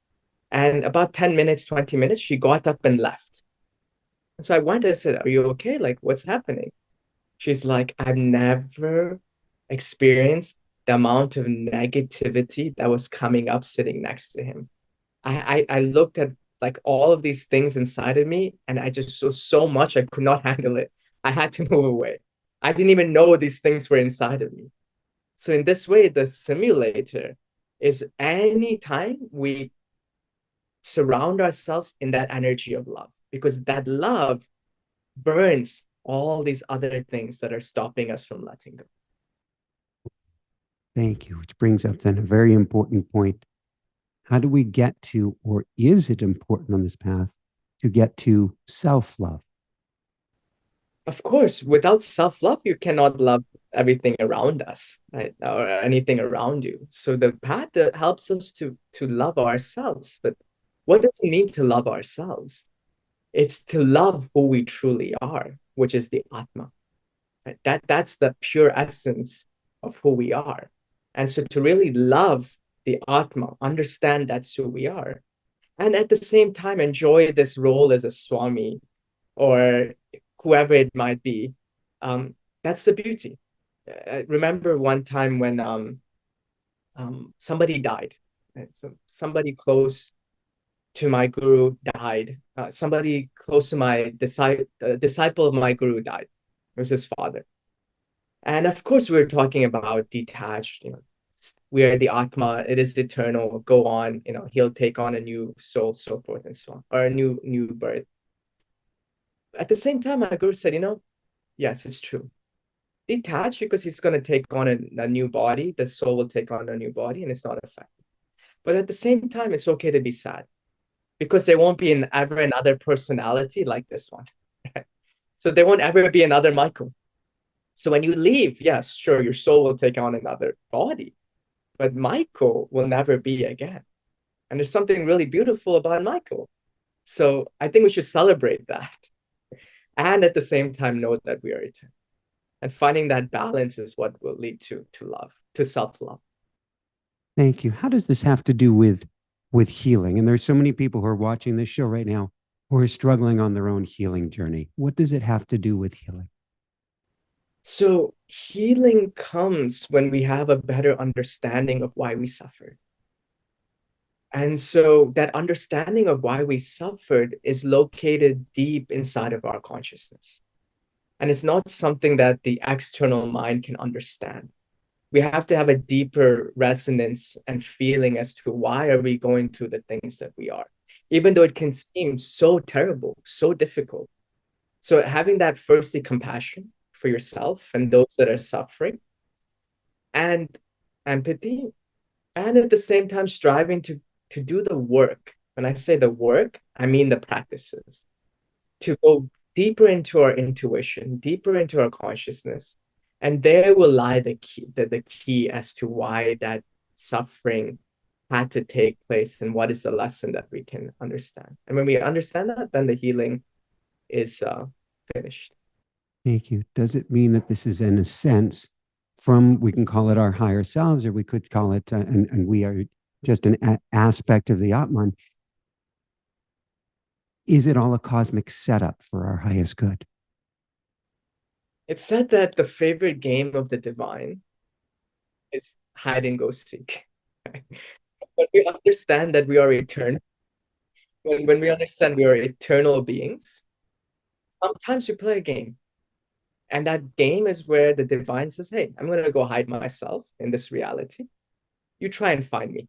And about 10 minutes, 20 minutes, she got up and left. And so I went and said, "Are you okay? Like, what's happening?" She's like, "I've never experienced the amount of negativity that was coming up sitting next to him. I looked at like all of these things inside of me, and I just saw so much I could not handle it. I had to move away. I didn't even know these things were inside of me." So in this way, the simulator is any time we surround ourselves in that energy of love, because that love burns all these other things that are stopping us from letting go. Thank you. Which brings up then a very important point. How do we get to, or is it important on this path to get to self-love? Of course, without self-love, you cannot love everything around us, right? Or anything around you. So the path that helps us to love ourselves. But what does it mean to love ourselves? It's to love who we truly are. which is the Atma. Right? That's the pure essence of who we are. And so to really love the Atma, understand that's who we are, and at the same time enjoy this role as a Swami or whoever it might be, that's the beauty. I remember one time when somebody died. Right? So somebody close to my guru died. Somebody close to my disciple of my guru died. It was his father. And of course, we were talking about detached, we are the Atma, it is eternal, go on, he'll take on a new soul, so forth and so on, or a new birth. At the same time, my guru said, yes, it's true. Detached because he's going to take on a new body, the soul will take on a new body, and it's not affected. But at the same time, it's okay to be sad because there won't be ever another personality like this one. Right? So there won't ever be another Michael. So when you leave, yes, sure, your soul will take on another body, but Michael will never be again. And there's something really beautiful about Michael. So I think we should celebrate that. And at the same time, know that we are eternal. And finding that balance is what will lead to love, to self-love. Thank you. How does this have to do with healing? And there's so many people who are watching this show right now who are struggling on their own healing journey. What does it have to do with healing? So healing comes when we have a better understanding of why we suffered. And so that understanding of why we suffered is located deep inside of our consciousness. And it's not something that the external mind can understand. We have to have a deeper resonance and feeling as to why are we going through the things that we are, even though it can seem so terrible, so difficult. So having that firstly compassion for yourself and those that are suffering, and empathy, and at the same time striving to do the work. When I say the work, I mean the practices, to go deeper into our intuition, deeper into our consciousness. And there will lie the key as to why that suffering had to take place and what is the lesson that we can understand. And when we understand that, then the healing is finished. Thank you. Does it mean that this is, in a sense, from, we can call it our higher selves, or we could call it, and we are just an aspect of the Atman? Is it all a cosmic setup for our highest good? It's said that the favorite game of the divine is hide and go seek. When we understand that we are eternal, when we understand we are eternal beings, sometimes we play a game. And that game is where the divine says, hey, I'm going to go hide myself in this reality. You try and find me.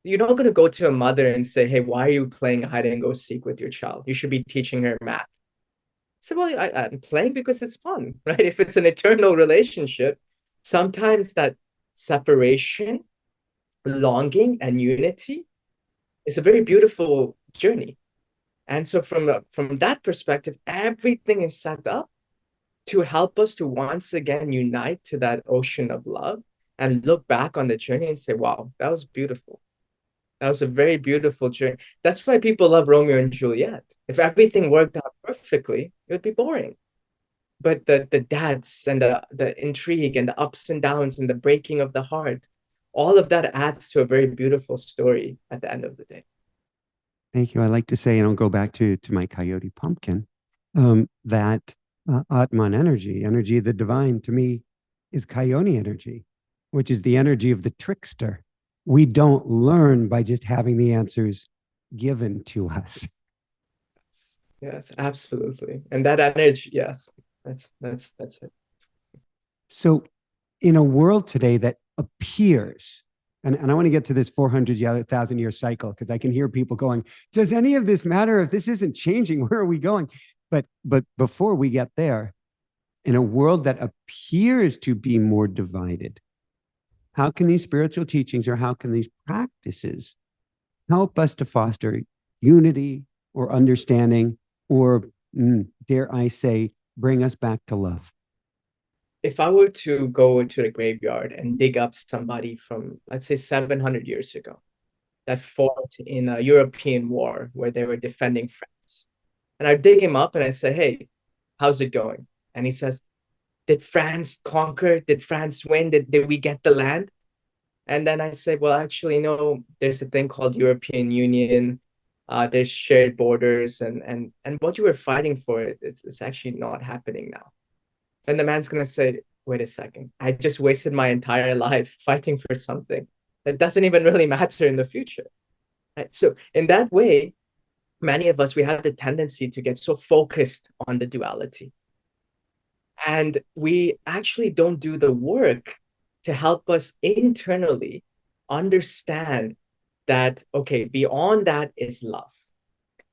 You're not going to go to a mother and say, hey, why are you playing hide and go seek with your child? You should be teaching her math. So, well, I'm playing because it's fun, right? If it's an eternal relationship, sometimes that separation, longing, and unity is a very beautiful journey. And so from that perspective, everything is set up to help us to once again unite to that ocean of love and look back on the journey and say, wow, that was beautiful. That was a very beautiful journey. That's why people love Romeo and Juliet. If everything worked out perfectly, it would be boring. But the dance and the intrigue and the ups and downs and the breaking of the heart, all of that adds to a very beautiful story at the end of the day. Thank you. I like to say, and I'll go back to my coyote pumpkin, that Atman energy of the divine, to me, is coyote energy, which is the energy of the trickster. We don't learn by just having the answers given to us. Yes, absolutely. And that energy, yes, that's it. So in a world today that appears, and I want to get to this 400,000 year cycle, because I can hear people going, does any of this matter? If this isn't changing, where are we going? But before we get there, in a world that appears to be more divided, how can these spiritual teachings, or how can these practices help us to foster unity or understanding, or dare I say, bring us back to love? If I were to go into the graveyard and dig up somebody from, let's say, 700 years ago that fought in a European war where they were defending France, and I dig him up and I say, hey, how's it going? And he says, did France conquer? Did France win? Did we get the land? And then I say, well, actually, no, there's a thing called European Union. There's shared borders, and what you were fighting for, it's actually not happening now. And the man's gonna say, wait a second, I just wasted my entire life fighting for something that doesn't even really matter in the future. Right? So in that way, many of us, we have the tendency to get so focused on the duality. And we actually don't do the work to help us internally understand that, okay, beyond that is love.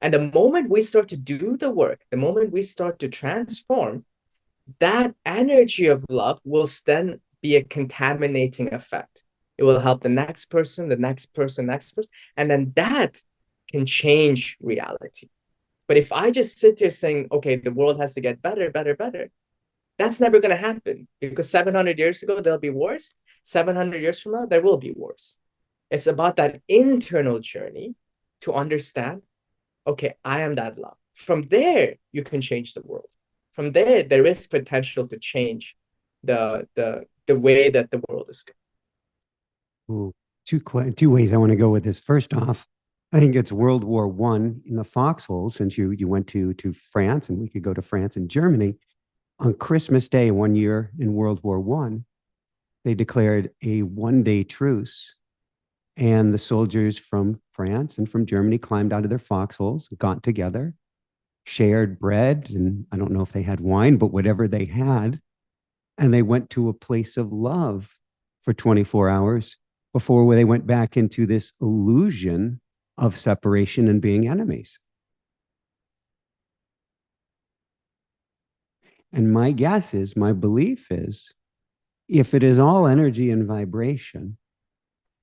And the moment we start to do the work, the moment we start to transform, that energy of love will then be a contaminating effect. It will help the next person, the next person, next person, and then that can change reality. But if I just sit here saying, okay, the world has to get better, better, better, that's never going to happen, because 700 years ago, there'll be wars. 700 years from now, there will be wars. It's about that internal journey to understand, okay, I am that love. From there, you can change the world. From there, there is potential to change the way that the world is going. Ooh, two ways I want to go with this. First off, I think it's World War One in the foxhole, since you went to France, and we could go to France and Germany. On Christmas Day, one year in World War One, they declared a one-day truce, and the soldiers from France and from Germany climbed out of their foxholes, got together, shared bread, and I don't know if they had wine, but whatever they had, and they went to a place of love for 24 hours before they went back into this illusion of separation and being enemies. And my guess is, my belief is, if it is all energy and vibration,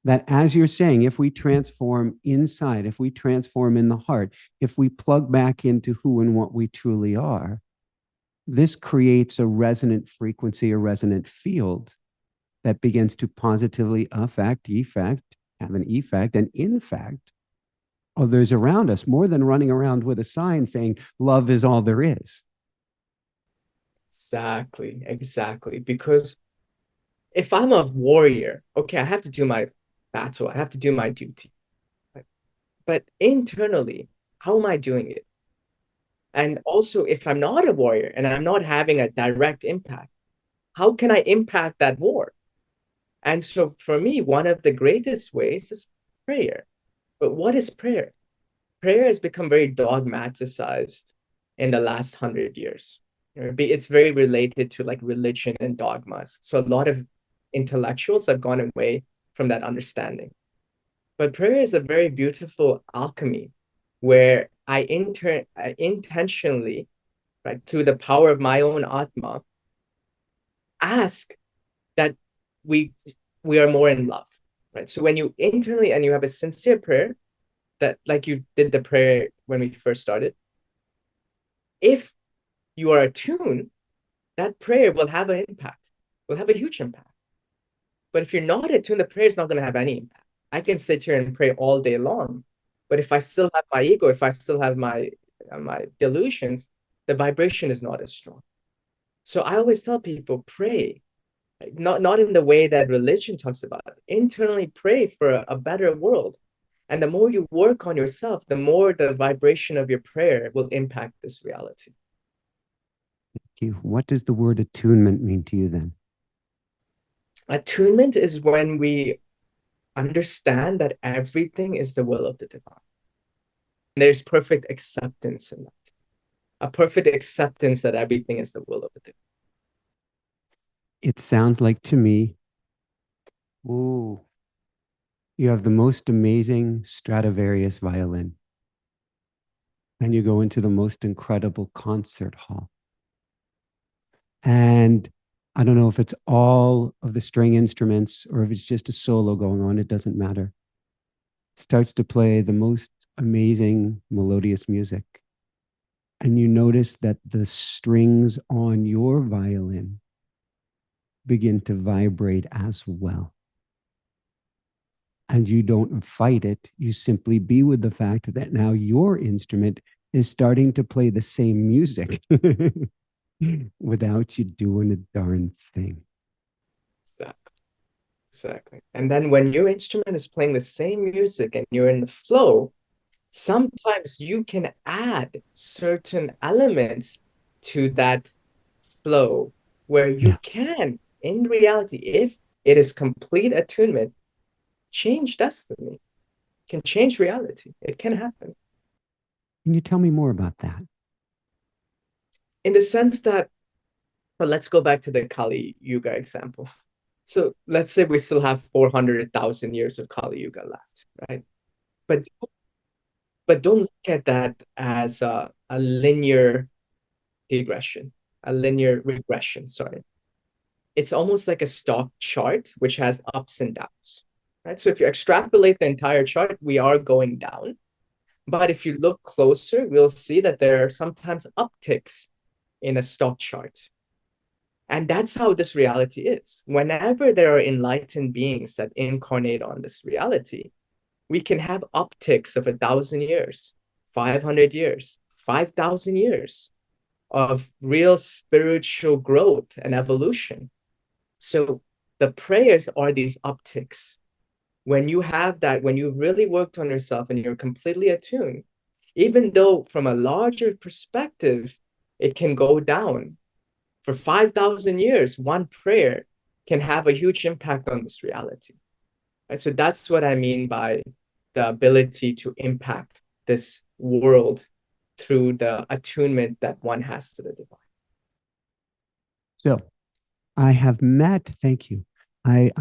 that, as you're saying, if we transform inside, if we transform in the heart, if we plug back into who and what we truly are, this creates a resonant frequency, a resonant field that begins to positively affect, have an effect, and in fact, others around us, more than running around with a sign saying, love is all there is. Exactly, exactly. Because if I'm a warrior, okay, I have to do my battle, I have to do my duty. But internally, how am I doing it? And also, if I'm not a warrior and I'm not having a direct impact, how can I impact that war? And so for me, one of the greatest ways is prayer. But what is prayer? Prayer has become very dogmaticized in the last 100 years. It's very related to like religion and dogmas. So a lot of intellectuals have gone away from that understanding. But prayer is a very beautiful alchemy where I intentionally, right, through the power of my own Atma, ask that we we are more in love, right? So when you internally and you have a sincere prayer, that like you did the prayer when we first started, if you are attuned, that prayer will have an impact, will have a huge impact. But if you're not attuned, the prayer is not going to have any impact. I can sit here and pray all day long, but if I still have my ego, if I still have my delusions, the vibration is not as strong. So I always tell people, pray, not in the way that religion talks about it. Internally pray for a better world. And the more you work on yourself, the more the vibration of your prayer will impact this reality. What does the word attunement mean to you then? Attunement is when we understand that everything is the will of the divine. There's perfect acceptance in that. A perfect acceptance that everything is the will of the divine. It sounds like to me, ooh, you have the most amazing Stradivarius violin, and you go into the most incredible concert hall. And I don't know if it's all of the string instruments or if it's just a solo going on, it doesn't matter. Starts to play the most amazing melodious music. And you notice that the strings on your violin begin to vibrate as well. And you don't fight it. You simply be with the fact that now your instrument is starting to play the same music. without you doing a darn thing. Exactly. Exactly. And then when your instrument is playing the same music and you're in the flow, sometimes you can add certain elements to that flow where you Yeah. can, in reality, if it is complete attunement, change destiny, can change reality. It can happen. Can you tell me more about that? In the sense that, well, let's go back to the Kali Yuga example. So let's say we still have 400,000 years of Kali Yuga left, right? But don't look at that as a linear digression, a linear regression, sorry. It's almost like a stock chart, which has ups and downs, right? So if you extrapolate the entire chart, we are going down. But if you look closer, we'll see that there are sometimes upticks in a stock chart. And that's how this reality is. Whenever there are enlightened beings that incarnate on this reality, we can have upticks of 1,000 years, 500 years, 5,000 years of real spiritual growth and evolution. So the prayers are these upticks. When you have that, when you've really worked on yourself and you're completely attuned, even though from a larger perspective, it can go down. For 5,000 years, one prayer can have a huge impact on this reality. Right? So that's what I mean by the ability to impact this world through the attunement that one has to the divine. So I have met, thank you. I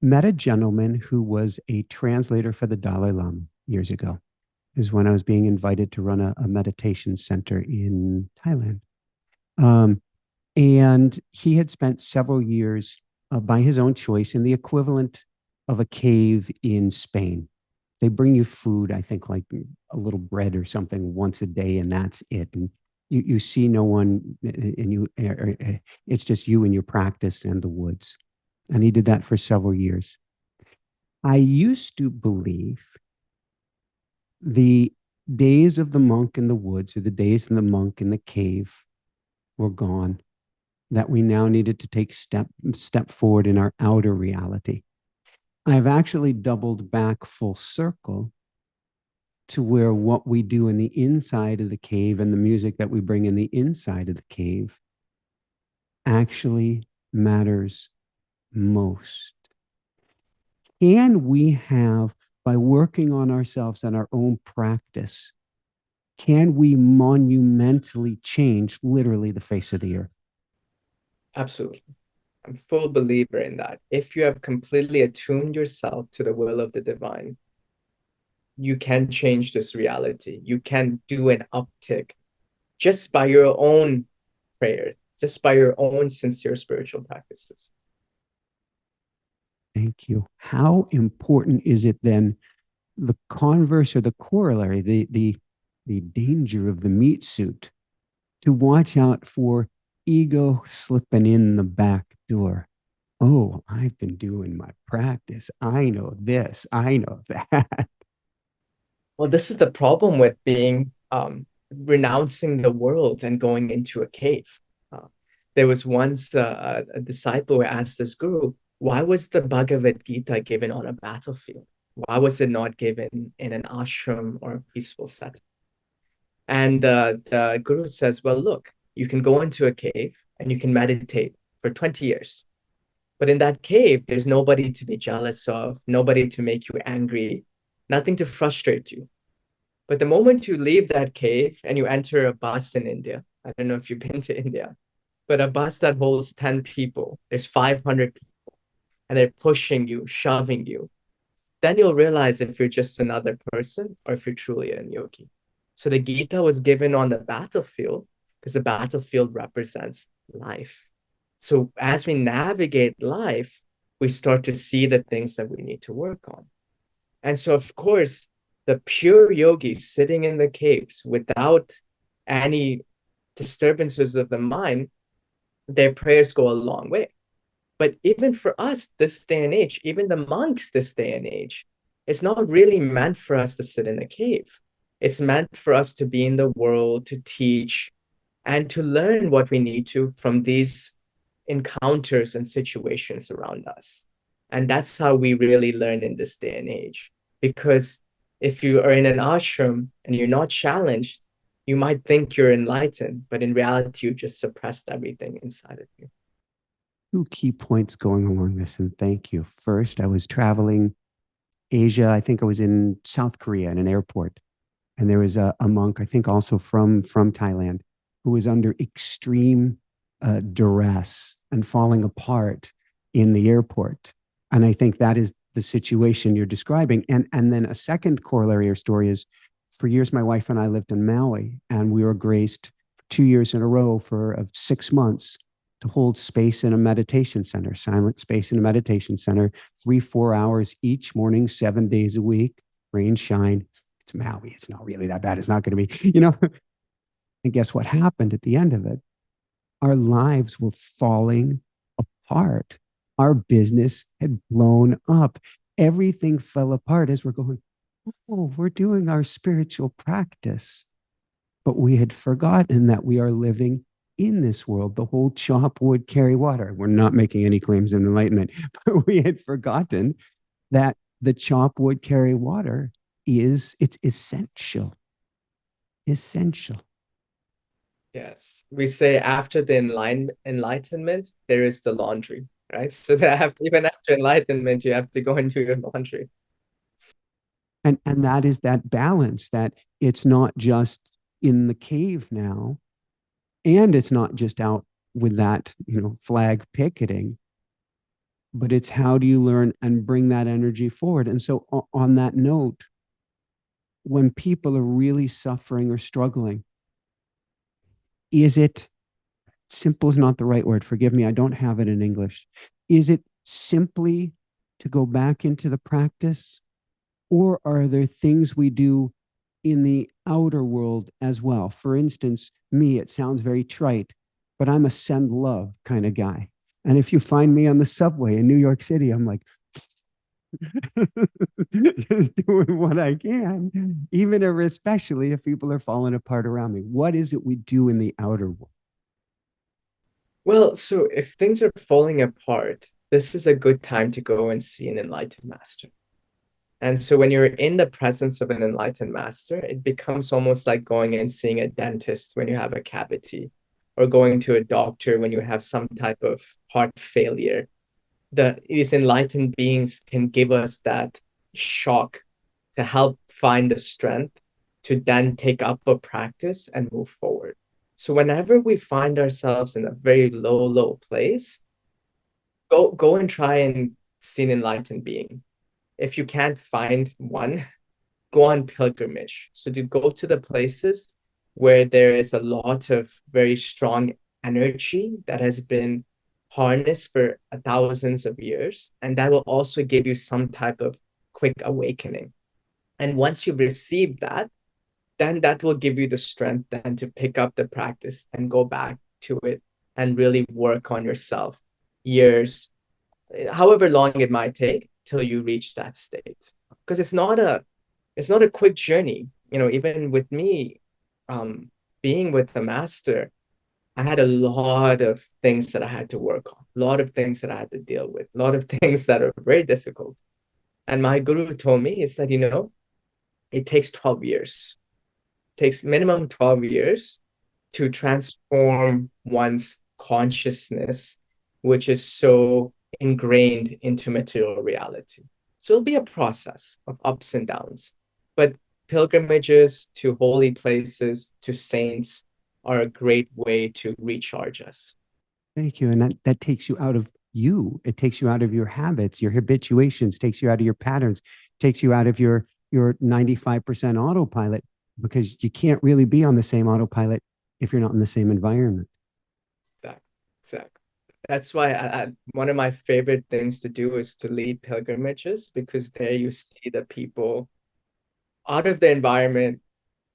met a gentleman who was a translator for the Dalai Lama years ago. Is when I was being invited to run a meditation center in Thailand. Um, and he had spent several years by his own choice in the equivalent of a cave in Spain. They bring you food, I think, like a little bread or something once a day, and that's it. And you see no one, and it's just you and your practice and the woods. And he did that for several years. I used to believe the days of the monk in the woods or the days of the monk in the cave were gone, that we now needed to take step forward in our outer reality. I've actually doubled back full circle to where what we do in the inside of the cave and the music that we bring in the inside of the cave actually matters most. Can we have, by working on ourselves and our own practice, can we monumentally change literally the face of the earth? Absolutely. I'm a full believer in that. If you have completely attuned yourself to the will of the divine, you can change this reality. You can do an uptick just by your own prayer, just by your own sincere spiritual practices. Thank you. How important is it then, the converse or the corollary, the danger of the meat suit, to watch out for ego slipping in the back door? Oh, I've been doing my practice. I know this. I know that. Well, this is the problem with being renouncing the world and going into a cave. Uh, there was once a disciple who asked this guru, why was the Bhagavad Gita given on a battlefield? Why was it not given in an ashram or a peaceful setting? And the guru says, well, look, you can go into a cave and you can meditate for 20 years. But in that cave, there's nobody to be jealous of, nobody to make you angry, nothing to frustrate you. But the moment you leave that cave and you enter a bus in India, I don't know if you've been to India, but a bus that holds 10 people, there's 500 people, and they're pushing you, shoving you. Then you'll realize if you're just another person or if you're truly a yogi. So the Gita was given on the battlefield because the battlefield represents life. So as we navigate life, we start to see the things that we need to work on. And so, of course, the pure yogis sitting in the caves without any disturbances of the mind, their prayers go a long way. But even for us this day and age, even the monks this day and age, it's not really meant for us to sit in a cave. It's meant for us to be in the world, to teach, and to learn what we need to from these encounters and situations around us. And that's how we really learn in this day and age. Because if you are in an ashram and you're not challenged, you might think you're enlightened, but in reality, you just suppressed everything inside of you. Two key points going along this, and thank you. First, I was traveling Asia. I think I was in South Korea in an airport, and there was a monk, I think also from Thailand, who was under extreme duress and falling apart in the airport. And I think that is the situation you're describing. And then a second corollary or story is, for years, my wife and I lived in Maui, and we were graced 2 years in a row for 6 months to hold space in a meditation center, silent space in a meditation center, 3-4 hours each morning, 7 days a week, rain, shine. It's Maui. It's not really that bad. It's not going to be, you know. And guess what happened at the end of it? Our lives were falling apart. Our business had blown up. Everything fell apart as we're going, oh, we're doing our spiritual practice. But we had forgotten that we are living in this world. The whole chop wood, carry water. We're not making any claims in enlightenment, but we had forgotten that the chop wood, carry water it's essential. Essential. Yes. We say after the enlightenment, there is the laundry, right? So that even after enlightenment, you have to go and do your laundry. And that is that balance, that it's not just in the cave now, and it's not just out with that, flag picketing, but it's how do you learn and bring that energy forward. And so on that note, when people are really suffering or struggling, is it simple is not the right word. Forgive me, I don't have it in English. Is it simply to go back into the practice? Or are there things we do in the outer world as well? For instance, me, it sounds very trite, but I'm a send love kind of guy. And if you find me on the subway in New York City, I'm like, doing what I can, even or especially if people are falling apart around me. What is it we do in the outer world? Well, so if things are falling apart, this is a good time to go and see an enlightened master. And so when you're in the presence of an enlightened master, it becomes almost like going and seeing a dentist when you have a cavity, or going to a doctor when you have some type of heart failure. These enlightened beings can give us that shock to help find the strength to then take up a practice and move forward. So whenever we find ourselves in a very low place, go and try and see an enlightened being. If you can't find one, go on pilgrimage. So to go to the places where there is a lot of very strong energy that has been harnessed for thousands of years, and that will also give you some type of quick awakening. And once you've received that, then that will give you the strength then to pick up the practice and go back to it and really work on yourself years, however long it might take till you reach that state. Because it's not a quick journey. Even with me, being with the master, I had a lot of things that I had to work on, a lot of things that I had to deal with, a lot of things that are very difficult. And my guru told me, is that, it takes 12 years, takes minimum 12 years to transform one's consciousness, which is so ingrained into material reality. So it'll be a process of ups and downs. But pilgrimages to holy places, to saints, are a great way to recharge us. Thank you. And that takes you out of you. It takes you out of your habits, your habituations, takes you out of your patterns, takes you out of your 95% autopilot, because you can't really be on the same autopilot if you're not in the same environment. Exactly. That's why one of my favorite things to do is to lead pilgrimages, because there you see the people out of the environment,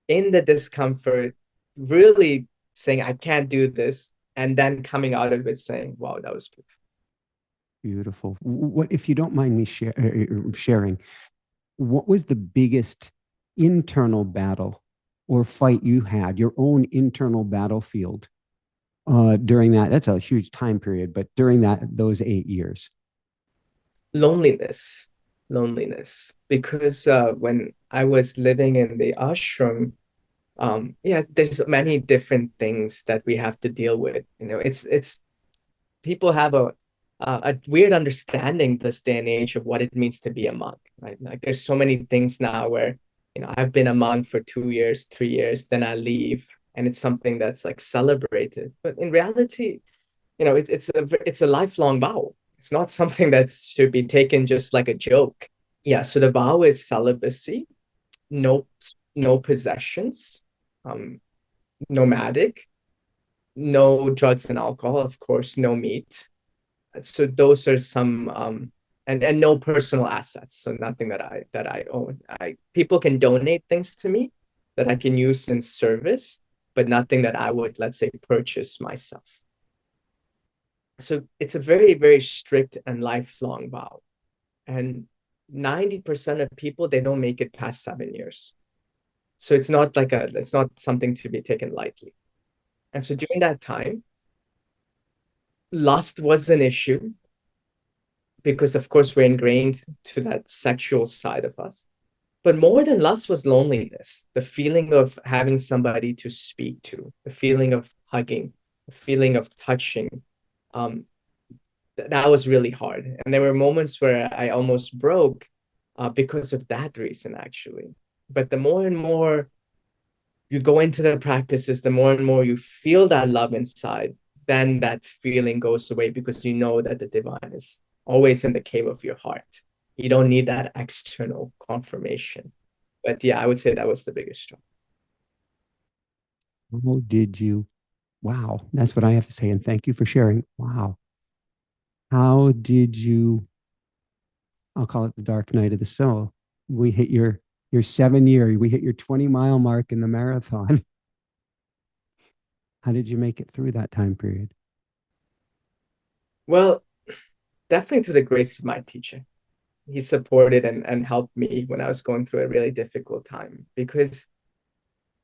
in the discomfort, really saying, I can't do this, and then coming out of it saying, wow, that was beautiful. Beautiful. What, if you don't mind me sharing, what was the biggest internal battle or fight you had, your own internal battlefield during that? That's a huge time period, but during those 8 years. Loneliness, loneliness. Because when I was living in the ashram, yeah, there's many different things that we have to deal with. It's people have a weird understanding this day and age of what it means to be a monk, right? Like there's so many things now where, I've been a monk for 2 years, 3 years, then I leave, and it's something that's like celebrated. But in reality, it's a lifelong vow. It's not something that should be taken just like a joke. Yeah, so the vow is celibacy, no no possessions, um, nomadic, no drugs and alcohol, of course, no meat. So those are some and no personal assets. So nothing that I own. People can donate things to me that I can use in service, but nothing that I would, let's say, purchase myself. So it's a very, very strict and lifelong vow. And 90% of people, they don't make it past 7 years. So it's not something to be taken lightly. And so during that time, lust was an issue because, of course, we're ingrained to that sexual side of us. But more than lust was loneliness, the feeling of having somebody to speak to, the feeling of hugging, the feeling of touching. Um, that was really hard. And there were moments where I almost broke because of that reason, actually. But the more and more you go into the practices, the more and more you feel that love inside, then that feeling goes away because you know that the divine is always in the cave of your heart. You don't need that external confirmation. But yeah, I would say that was the biggest struggle. How did you? Wow, that's what I have to say. And thank you for sharing. Wow. How did you? I'll call it the dark night of the soul. We hit your 7 year, we hit your 20-mile mark in the marathon. How did you make it through that time period? Well, definitely through the grace of my teacher. He supported and helped me when I was going through a really difficult time because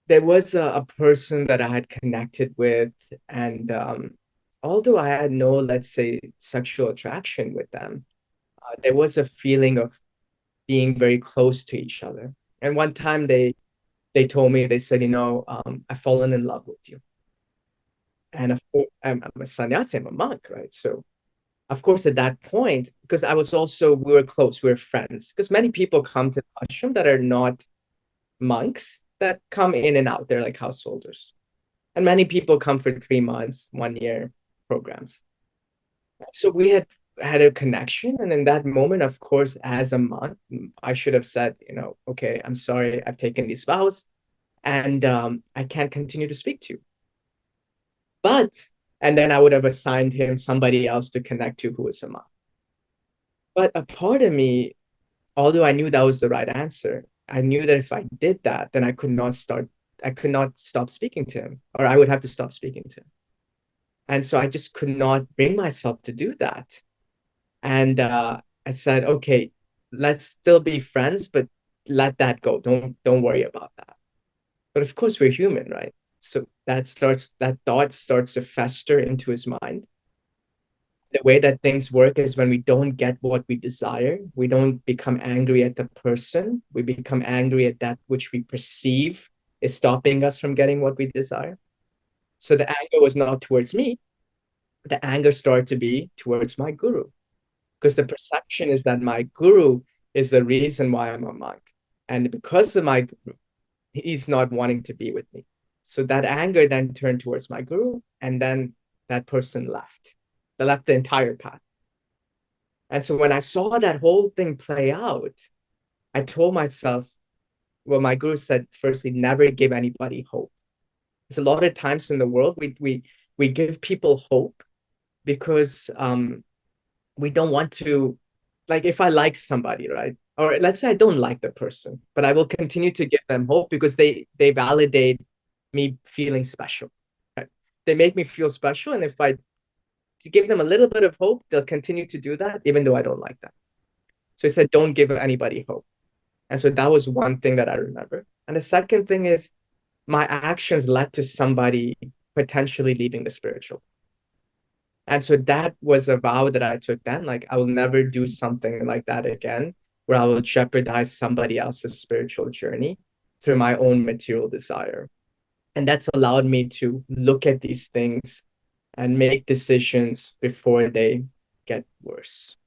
there was a person that I had connected with, and although I had no, let's say, sexual attraction with them, there was a feeling of being very close to each other. And one time they told me, they said, I've fallen in love with you. And of course, I'm a sannyasi, I'm a monk, right? So of course, at that point, because we were close, we were friends. Because many people come to the ashram that are not monks, that come in and out. They're like householders. And many people come for 3 months, 1 year programs. So we had a connection. And in that moment, of course, as a monk, I should have said, okay, I'm sorry, I've taken these vows and I can't continue to speak to you. And then I would have assigned him somebody else to connect to who was a monk. But a part of me, although I knew that was the right answer, I knew that if I did that, then I could not stop speaking to him, or I would have to stop speaking to him. And so I just could not bring myself to do that. And I said, okay, let's still be friends, but let that go. Don't worry about that. But of course, we're human, right? So that thought starts to fester into his mind. The way that things work is when we don't get what we desire, we don't become angry at the person. We become angry at that which we perceive is stopping us from getting what we desire. So the anger was not towards me. The anger started to be towards my guru, because the perception is that my guru is the reason why I'm a monk. And because of my guru, he's not wanting to be with me. So that anger then turned towards my guru, and then that person left. They left the entire path. And so when I saw that whole thing play out, I told myself, well, my guru said, firstly, never give anybody hope. There's a lot of times in the world we give people hope because we don't want to, like, if I like somebody, right? Or let's say I don't like the person, but I will continue to give them hope because they validate me feeling special. Right? They make me feel special, and if I give them a little bit of hope, they'll continue to do that, even though I don't like that. So he said, don't give anybody hope. And so that was one thing that I remember. And the second thing is, my actions led to somebody potentially leaving the spiritual. And so that was a vow that I took then. Like, I will never do something like that again, where I will jeopardize somebody else's spiritual journey through my own material desire. And that's allowed me to look at these things and make decisions before they get worse.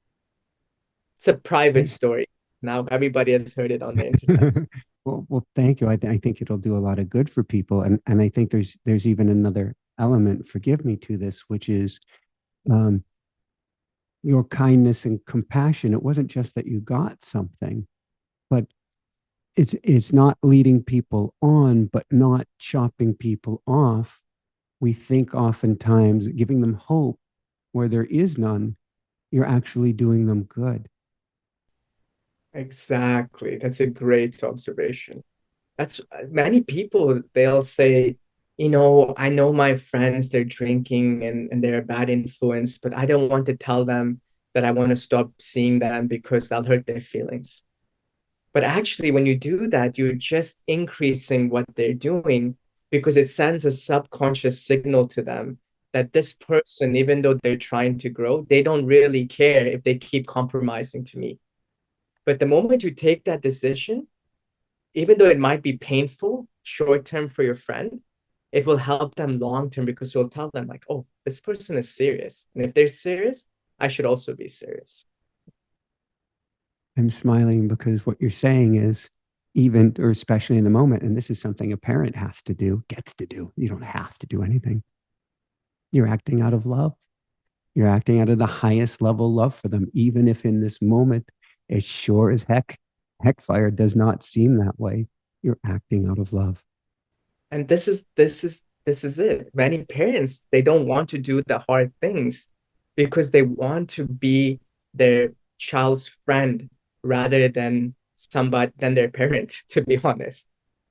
It's a private story. Now everybody has heard it on the internet. Well, thank you. I think it'll do a lot of good for people, and I think there's even another element. Forgive me to this, which is um, your kindness and compassion. It wasn't just that you got something, but it's not leading people on, but not chopping people off. We think oftentimes giving them hope where there is none, you're actually doing them good. Exactly. That's a great observation. That's many people, they'll say, I know my friends, they're drinking and they're a bad influence, but I don't want to tell them that I want to stop seeing them because I'll hurt their feelings. But actually, when you do that, you're just increasing what they're doing because it sends a subconscious signal to them that this person, even though they're trying to grow, they don't really care if they keep compromising to me. But the moment you take that decision, even though it might be painful short term for your friend, it will help them long term because you'll tell them, like, oh, this person is serious. And if they're serious, I should also be serious. I'm smiling because what you're saying is, even or especially in the moment, and this is something a parent has to do, gets to do. You don't have to do anything. You're acting out of love. You're acting out of the highest level love for them, even if in this moment, as sure as heck fire does not seem that way. You're acting out of love. And this is it. Many parents, they don't want to do the hard things because they want to be their child's friend rather than somebody than their parent, to be honest.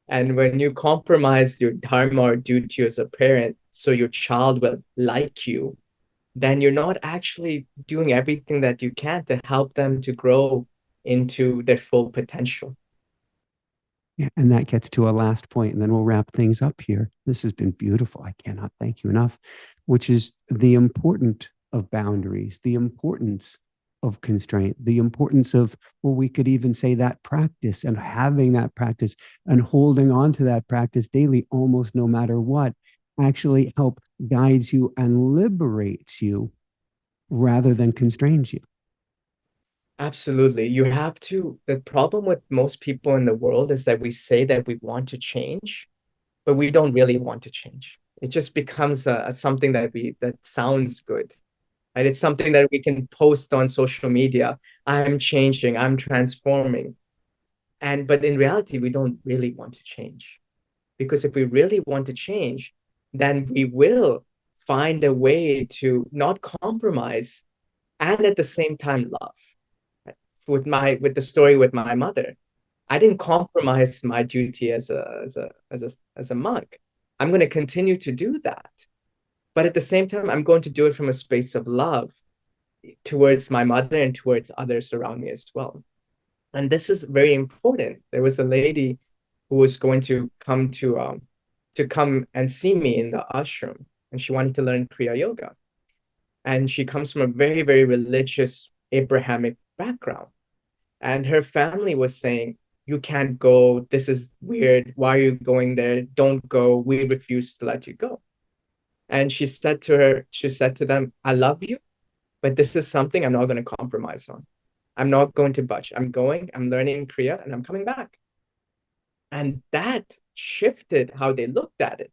And when you compromise your dharma or duty as a parent, so your child will like you, then you're not actually doing everything that you can to help them to grow into their full potential. Yeah, and that gets to a last point, and then we'll wrap things up here. This has been beautiful. I cannot thank you enough, which is the importance of boundaries, the importance of constraint, the importance of, well, we could even say that practice and having that practice and holding on to that practice daily, almost no matter what, actually help guides you and liberates you rather than constrains you. Absolutely. You have to. The problem with most people in the world is that we say that we want to change, but we don't really want to change. It just becomes something that sounds good. Right? It's something that we can post on social media. I'm changing, I'm transforming. But in reality, we don't really want to change. Because if we really want to change, then we will find a way to not compromise and at the same time love. With the story with my mother, I didn't compromise my duty as a monk. I'm going to continue to do that. But at the same time, I'm going to do it from a space of love towards my mother and towards others around me as well. And this is very important. There was a lady who was going to come and see me in the ashram, and she wanted to learn Kriya Yoga. And she comes from a very, very religious Abrahamic background. And her family was saying, you can't go. This is weird. Why are you going there? Don't go. We refuse to let you go. And she said to them, I love you, but this is something I'm not going to compromise on. I'm not going to budge. I'm learning Kriya, and I'm coming back. And that shifted how they looked at it.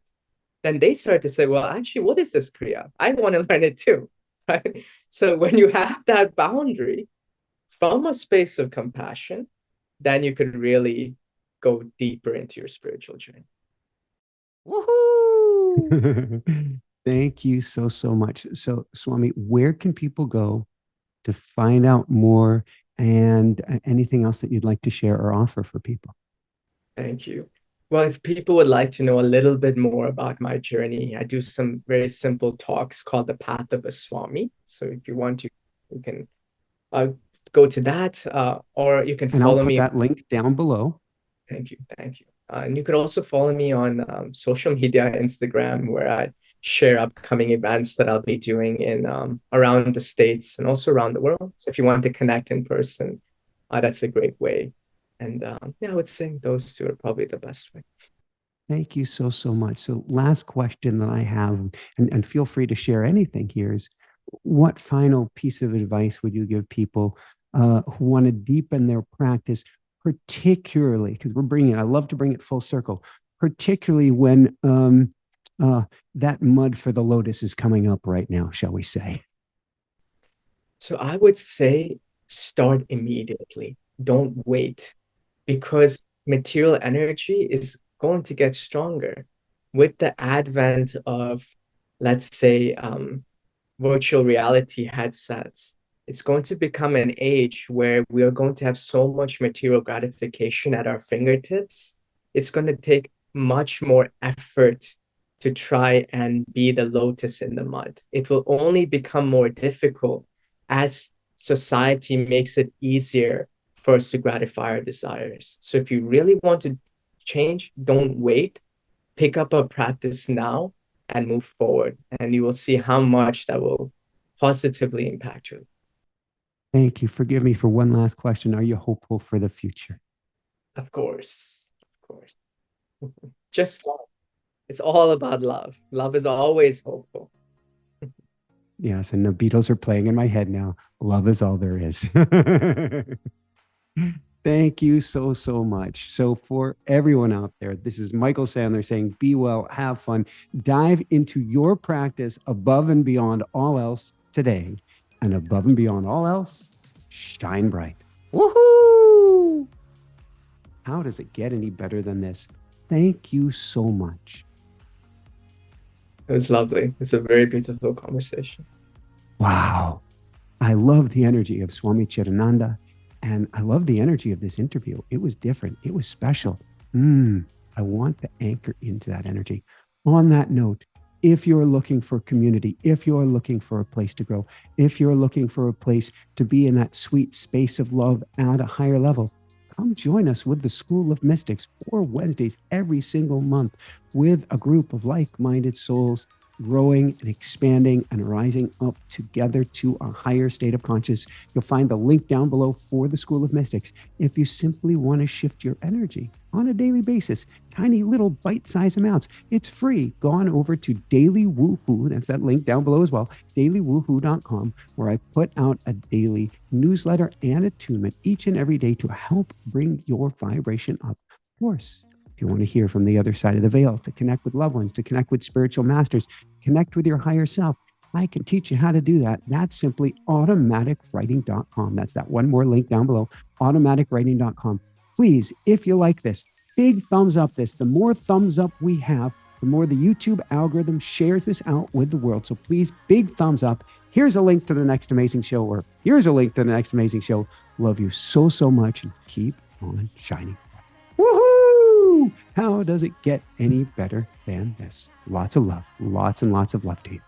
Then they started to say, well, actually, what is this Kriya? I want to learn it too. Right? So when you have that boundary from a space of compassion, then you could really go deeper into your spiritual journey. Woohoo! Thank you so much. So, Swami, where can people go to find out more and anything else that you'd like to share or offer for people? Thank you. Well, if people would like to know a little bit more about my journey, I do some very simple talks called the Path of a Swami. So if you want to, you can uh, go to that, or you can And I'll follow put me. that link down below. Thank you. Thank you. And you could also follow me on social media, Instagram, where I share upcoming events that I'll be doing in around the States and also around the world. So if you want to connect in person, that's a great way. And yeah, I would say those two are probably the best way. Thank you so, so much. So last question that I have, and feel free to share anything here, is what final piece of advice would you give people who want to deepen their practice, particularly, because I love to bring it full circle, particularly when that mud for the lotus is coming up right now, shall we say? So I would say start immediately. Don't wait, because material energy is going to get stronger with the advent of, let's say, virtual reality headsets. It's going to become an age where we are going to have so much material gratification at our fingertips. It's going to take much more effort to try and be the lotus in the mud. It will only become more difficult as society makes it easier for us to gratify our desires. So if you really want to change, don't wait. Pick up a practice now and move forward, and you will see how much that will positively impact you. Thank you. Forgive me for one last question. Are you hopeful for the future? Of course, of course. Just love. It's all about love. Love is always hopeful. Yes, and the Beatles are playing in my head now. Love is all there is. Thank you so, so much. So for everyone out there, this is Michael Sandler saying, be well, have fun, dive into your practice above and beyond all else today. And above and beyond all else, shine bright. Woohoo! How does it get any better than this? Thank you so much. It was lovely. It's a very beautiful conversation. Wow. I love the energy of Swami Chidananda, and I love the energy of this interview. It was different. It was special. I want to anchor into that energy. On that note, if you're looking for community, if you're looking for a place to grow, if you're looking for a place to be in that sweet space of love at a higher level, come join us with the School of Mystics 4 Wednesdays every single month with a group of like-minded souls growing and expanding and rising up together to a higher state of consciousness. You'll find the link down below for the School of Mystics. If you simply want to shift your energy on a daily basis, tiny little bite-sized amounts, it's free. Go on over to Daily Woohoo, that's that link down below as well, dailywoohoo.com, where I put out a daily newsletter and attunement each and every day to help bring your vibration up. Of course, if you want to hear from the other side of the veil, to connect with loved ones, to connect with spiritual masters, connect with your higher self, I can teach you how to do that. That's simply automaticwriting.com. That's that one more link down below, automaticwriting.com. Please, if you like this, big thumbs up this. The more thumbs up we have, the more the YouTube algorithm shares this out with the world. So please, big thumbs up. Here's a link to the next amazing show, or here's a link to the next amazing show. Love you so, so much, and keep on shining. Woohoo! How does it get any better than this? Lots of love, lots and lots of love to you.